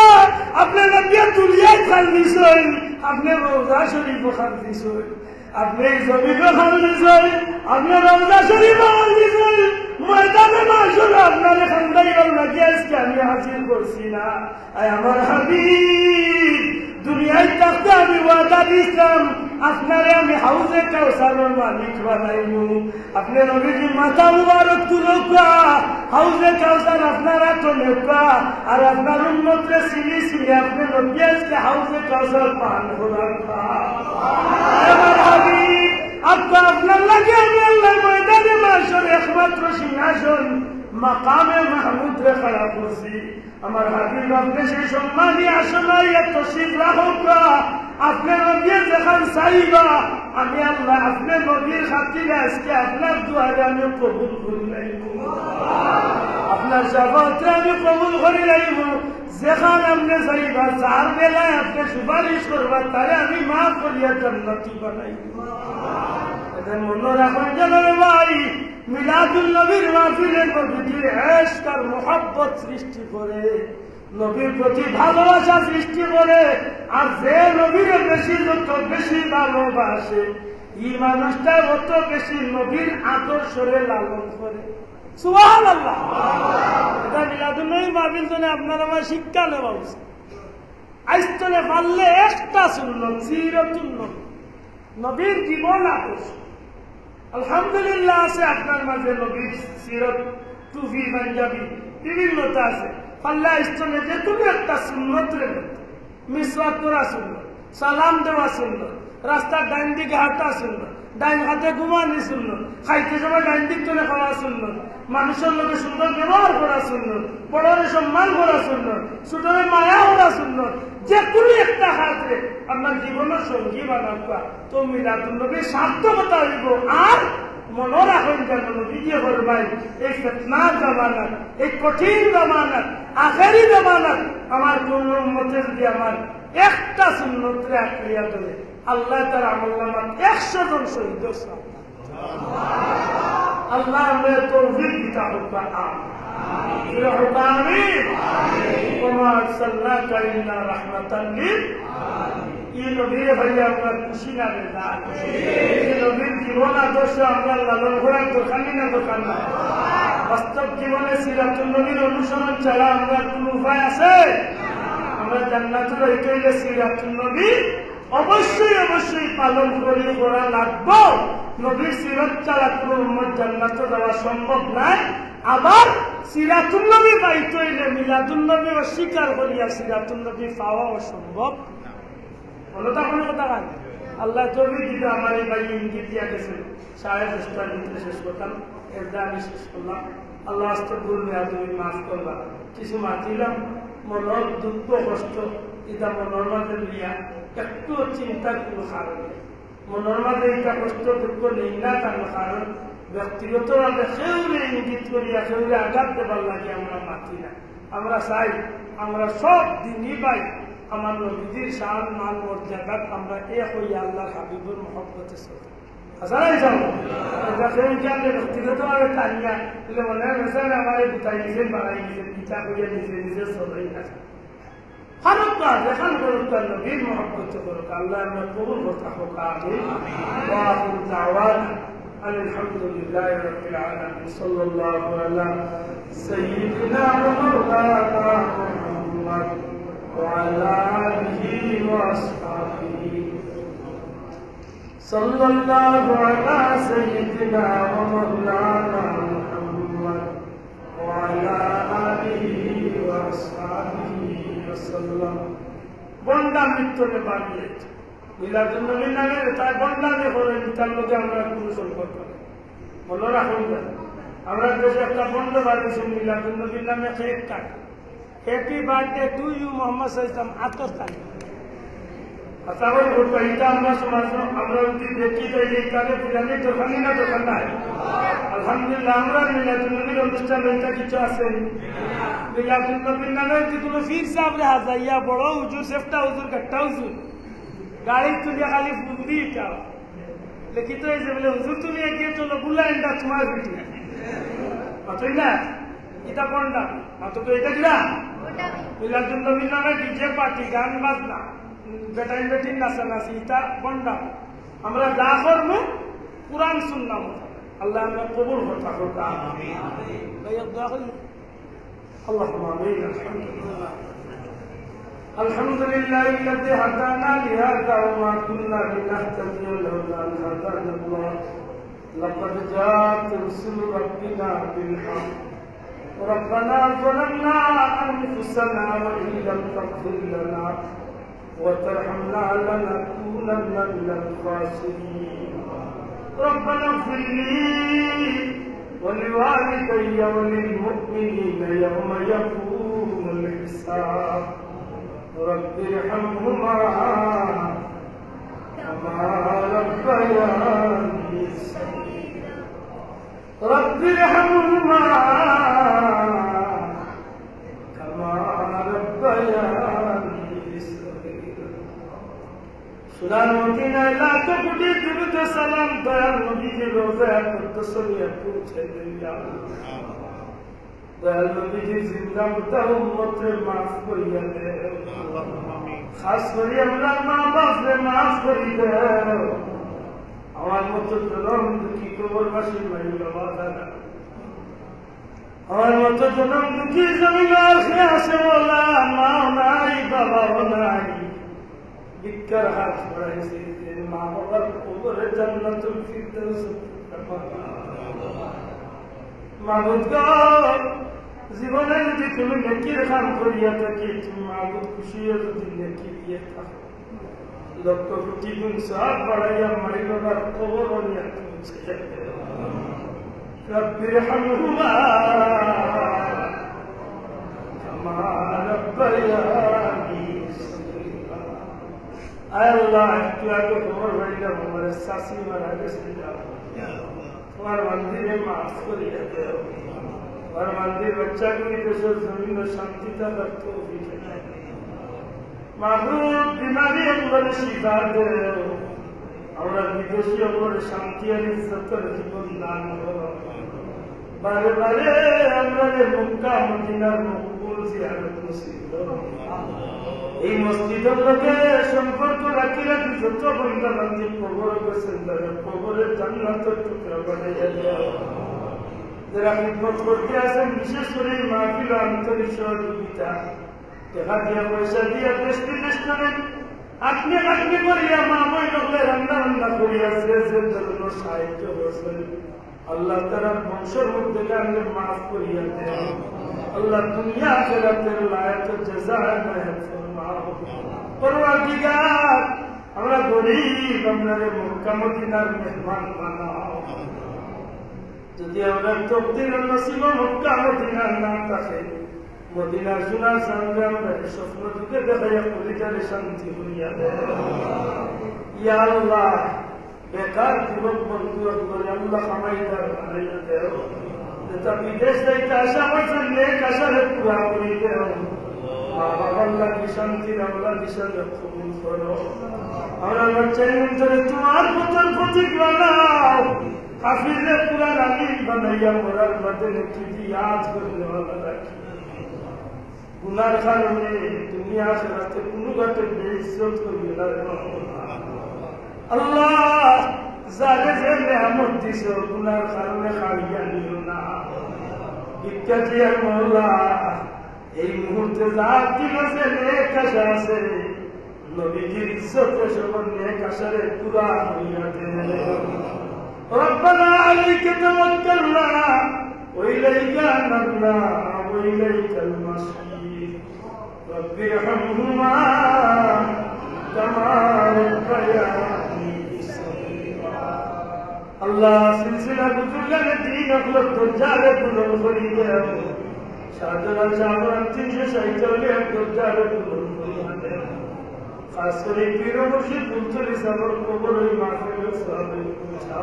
আপনার নবিয়া দুলিয়ায় খান দিছেন, আপনি রওজা শরীফ খান দিছেন, আপনি জমিন খান দিছেন, আপনি রওজা শরীফ খান দিছেন, ময়দানে মাশরে আপনারে খান্দাই লাগে আজকে আমি হাজির করছি না। আমার হাবিব দুনিয়ায় থাকতে আমি ওয়াদা দিতাম আপনারে আমি হাউজে কাউসারের মালিক বানাইব। আপনি নবীজি মাথা মুবারক তুলকা হাউজে কাউসার আপনারা তো নেকা আর আপনার উম্মতরে চিনি চিনি আপনি নবী আজকে হাউজে কাউসার পান করার আমার হাবিব আপনার লাগে আমি আল্লাহর ময়দানে মাশর একমাত্র সিংহাসন মাকামে মাহমুদ রে খাড়া করছি। আমার হাবিব আপনি সেই সম্মানী আসনাই এত শীত রাখক আপনি নবী যেখান চাইবা আমি আল্লাহ আপনি নবীর খাতিরে আজকে আপনার দুয়ারে আমি কবুল করি লাইব, আপনার শাফাতে আমি কবুল করি লাইব। যেখান আপনি চাইবা যার বেলায় আপনি সুপারিশ করবা তারে আমি মাফ করিয়া জান্নাতি বানাইব। মনে রাখুন জানাবে ভাই মিলাদুল নবীর মাহফিলের প্রতি ইশক আর মোহাব্বত সৃষ্টি করে, নবীর প্রতি ভালোবাসা সৃষ্টি করে। আর যে নবীর বেশি যত বেশি ভালোবাসে এই মানুষটা অত বেশি নবীর আদর্শরে লালন করে। সুবহানাল্লাহ। এটা মিলাদুল নবীর মাহফিল জন্য আপনার আমার শিক্ষা নেওয়া উচিত। আইস্তলে পারলে একটা সুন্নত সিরাতুন নবী, নবীর জীবন আদর্শ। আলহামদুলিল্লাহ আছে আপনার মাঝে নবীর সিরত টুপি পাঞ্জাবি বিভিন্নতা আছে। পাল্লা স্থলে যে তুমি একটা সুন্নত রেখে মিসওয়াক করা সুন্নত, সালাম দেওয়া সুন্নত, রাস্তার ডাইন দিকে হাঁটা সুন্নত, ডাইন হাতে ঘুমানি সুন্নত, খাইতে সময় ডাইন দিক তুলে খাওয়া সুন্নত, মানুষের লোকে সুন্দর ব্যবহার করা সুন্নত, বড়রে সম্মান করা সুন্নত, ছোটরে মায়া করা সুন্নত। যে কোনো একটা হাতে আপনার জীবনের সঙ্গী বানাবা তো মিলাদুন নবীর সার্থকতা হইব। আর মনে রাখেন যেন নবীজি ফরমায় এই ফিতনার জামানাত, এই কঠিন জামানাত, আখেরি জামানাত আমার কোন উম্মতের যদি আমার একটা সুন্নতরে আঁকড়িয়া ধরে আল্লাহ তার আমলনামাত 100 জন শহীদ। আল্লাহ আমাদের তৌফিক দিতে হোক। আমিন। ওমা আরসালনাকা ইল্লা রাহমাতাল লিল এই নবীর ভাইয়া আমরা খুশি না বেজার। এই নবীর জীবন আদর্শ আমরা লালন করার দোকান না দোকান না। বাস্তব জীবনে সিরাতুন নবীর অনুসরণ ছাড়া আমরা কোন উপায় আছে? আমরা জান্নাতে যাইতে হইলে সিরাতুন নবী অবশ্যই অবশ্যই পালন করি করা লাগবে। নবীর সিরাত ছাড়া কোনো উম্মত জান্নাতে যাওয়া সম্ভব নয়। আবার সিরাতুন নবী পাইতে হইলে মিলাদুন নবী অস্বীকার করিয়া সিরাতুন নবী পাওয়া অসম্ভব। কথা কান আল্লাহ তৌফিক দিতে আমার এই ভাই ইঙ্গিত দিয়া গেছে 10:30টার ভিতরে শেষ করতাম, এর আমি শেষ করলাম। আল্লাহ আস্তাগফিরুল্লাহ মেয়া তুমি মাফ করবা। কিছু মাতিলাম মনের দুঃখ কষ্ট এটা মনের মাঝে লিয়া একটু চিন্তার কোনো কারণ নেই। মনের মাঝে এটা কষ্ট দুঃখ নেই না তার কারণ ব্যক্তিগতভাবে সেউরে ইঙ্গিত করিয়া সেউরে আঘাত দেবার লাগে আমরা মাতি না। আমরা চাই আমরা সব দিনই পাই আমার নবীজির শান মান মর্যাদাত আমরা এক হইয়া আল্লাহর হাবিবুর মহব্বতে চলি। হাসানাই যাবো এটা সেউকে আমরা ব্যক্তিগতভাবে টানিয়া বলে মনে হয় বেসার আমার গুটাই নিজে বাড়াই নিজে পিতা করিয়া নিজে নিজে চলাই না। ফারুক কাজ এখান করুক তার নবীর মহব্বতে করুক। আল্লাহ আমরা কবুল করতে হোক। আমিন। ওয়া আখিরু দাওয়ানা আলহামদুলিল্লাহি রাব্বিল আলামিন। সাল্লাল্লাহু আলা সাইয়্যিদিনা ওয়া মাওলানা মুহাম্মদ وعلى آله وأصحابه صلى الله على سيدنا ومولانا محمد وعلى آله وأصحابه وسلم। বন্ডা মৃত্যুকে বানিয়ে মিলাদুন নবীর নামে তাই বন্ডামে করে তার মধ্যে আমরা কোনো সম্পর্ক নেই। মনে রাখুন আমরা দেশে একটা বন্ধ বানিয়েছি মিলাদুন নবীর নামে কেক কাটে। Happy birthday to you Mohammad সাল্লাম আত্মস্থান। আচ্ছা এটা আমরা সমাজ আমরা যদি দেখি তাহলে তাদের পিরামিড দোকানি না দোকান নাই। আলহামদুলিল্লাহ আমরা মিলাদুন নবীর অনুষ্ঠান এটা কিছু আছে। মিলাদুন নবীর নামে যদি কোনো ফির সাহেব রে হাজাইয়া বড় হুজুর সেফটা হুজুর কাট্টা হুজুর গাড়ি তুলিয়া খালি ফুল দিয়ে খাও লিখিত হয়েছে বলে হুজুর তুমি এগিয়ে চলো বুলাইনটা তোমার ভিটি অতই না এটা কোনটা মাত্র তো এটা কিনা মিলাদুন নবীর নামে ডিজে পার্টি গান বাজনা বেটাইন বেটিন নাচানাচি এটা বন্ডা। আমরা যা করবো কোরআন সুন্নাহ আল্লাহ আমরা কবুল করতে হবে। اللهم آمين. الحمد لله الذي هدانا لهذا وما كنا لنهتدي لولا أن هدانا الله لقد جاءت رسل ربنا بالحق ربنا ظلمنا أنفسنا وإن لم تغفر لنا وترحمنا لنكونن من الخاسرين. ربنا اغفر لي ولوالدي وللمؤمنين يوم يقوم الحساب. رب ارحمهما كما ربياني صغيرا. رب ارحمهما كما ربياني صغيرا. সুরান মদিনা এলাকা কোটি দ্রুত সালাম দয়াল নবীজি রোজায় তসলিয়া পৌঁছে দেন ইয়া আল্লাহ। দয়াল নবীজি জিন্দা মুর্দা উম্মতের মাফ করিয়া দেন আল্লাহুম্মা আমিন। খাস করে আমরা মা বাপরে মাফ করি দেন। আমার মতো জনম দুঃখী কবরবাসী ভাই বাবা দাদা, আমার মতো জনম দুঃখী জমিদার খেয়ে আসে বলা মাও নাই বাবাও নাই, ভিক্ষার হাত বাড়াইছে মা বাবার কবরে জান্নাতুল ফিরদাউস। মাবুদ গো, জীবনে যদি তুমি নেকির কাম করিয়া থাকি, তুমি মাবুদ খুশি হয়ে যদি নেকি দিয়ে থাকো, লক্ষ কোটি গুণ সওয়াব বাড়াইয়া মাই বাবার কবর নিয়ে পৌঁছে যাবে। রব্বির হামহুমা কামা রব্বায়ানি সগীরা। আয় আল্লাহ, একটু আগে খবর পাইলাম আমার শাশি মারা গেছে, তোমার মন্দিরে মাফ করিয়া দেও। তোমার মন্দির বাচ্চাগুলি দেশের জমিন শান্তি থাকার তৌফিক দেও। মাহবুব বিমারি অঙ্গলে শিফা দেও। আমরা বিদেশি অঙ্গলে শান্তি আর ইজ্জতের জীবন দান করো। বারে বারে আমরা মক্কা মদিনার মকবুল জিয়ারত নসিব করো। এই মসজিদের লোকে সম্পর্ক রাখি রাখি যত বন্ধা বান্ধি কবর গেছেন তাদের কবরের জান্নাতের টুকরা বানাইয়া দেও। যারা খিদমত করতে আসেন, বিশেষ করে মাহফিল আন্তরিক সহযোগিতা টাকা দিয়া পয়সা দিয়া দেশ বিদেশ করেন, আপনি আপনি করিয়া মা বই নকলে রান্না রান্না করিয়া যে জন্য সাহায্য করছেন, আল্লাহ তাআলার বংশের মধ্যে কারণে মাফ করিয়া দেন। আল্লাহ দুনিয়া আখিরাতের লায়ক জাযা নায়াত ফরমাও। পরওয়ারদিগার, আমরা গরীব, আমরা মক্কা মদিনার মেহমান বানাও। যদি আমরা তকদির নসিব মক্কা মদিনার না থাকে, মদিনার সোনার সামনে আমরা স্বপ্ন দুঃখে দেখাইয়া কলিজারে শান্তি করিয়া দেন। ইয়া আল্লাহ, বেকার যুবক বন্ধু করে আল্লাহ কামাইদার বানাইয়া দেও। যেটা বিদেশ যাইতে আসা হয়েছেন নেক আশারে পুরা করি দেও। মা বাবার লাগি শান্তির আল্লাহ নিশানে কবুল করো। আমরা বাচ্চাই অন্তরে তোমার পথের প্রতীক বানাও। হাফিজে কুরআন আমিন বানাইয়া মরার বাদে নেকি ইয়াদ করলে ভালো রাখি। গুনার কারণে দুনিয়া আখিরাতে কোনো ঘাটে বেইজ্জত করিও না রে আল্লাহ। যারে যে নেয়ামত দিছ গুনার কারণে খাইয়া নিও না। ভিক্ষা দিয়ার মওলা, এই মুহূর্তে যার দিল যে নেক আশা আছে, নবীজির ইজ্জতে সবার নেক আশারে পুরা হইয়া দে। ربنا عليك توكلنا وإليك أنبنا وإليك المصير. رب ارحمهما كما ربياني صغيرا. الله سلسلة بزرگان دین اخلق درجال بلند فريده. شاهدنا شاهدنا تنشى شايتولي درجال بلند فريده. خاص করে পীর মুর্শিদ বুলতুলি সাবর কবর ওই মাহফিলের সাহাবে পৌঁছা।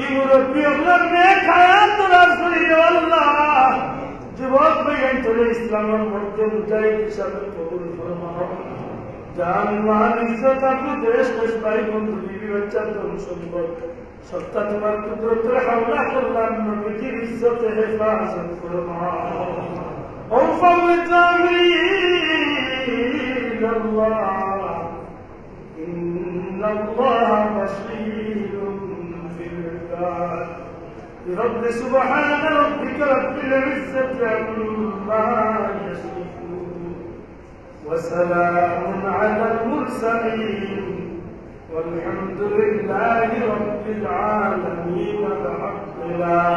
এই মুরব্বি আল্লাহ নেক হায়াত রাসূলি আল্লাহ, যুবক ভাই তোরে ইসলামের মধ্যে মুজাহিদ হিসাবে কবুল ফরমাও। জান মাল ইজ্জত আপনি দেশ দেশ ভাই বন্ধু বিবি বাচ্চা ধন সম্পদ সত্তা তোমার কুদরতের হাওলা করলাম, নবীজির ইজ্জতে হেফাজত ফরমাও। ও ফাওয়াজ إلى الله إن الله بصير بالعباد سبحان ربك رب العزة عما يصفون وسلام على المرسلين والحمد لله رب العالمين. الحق لا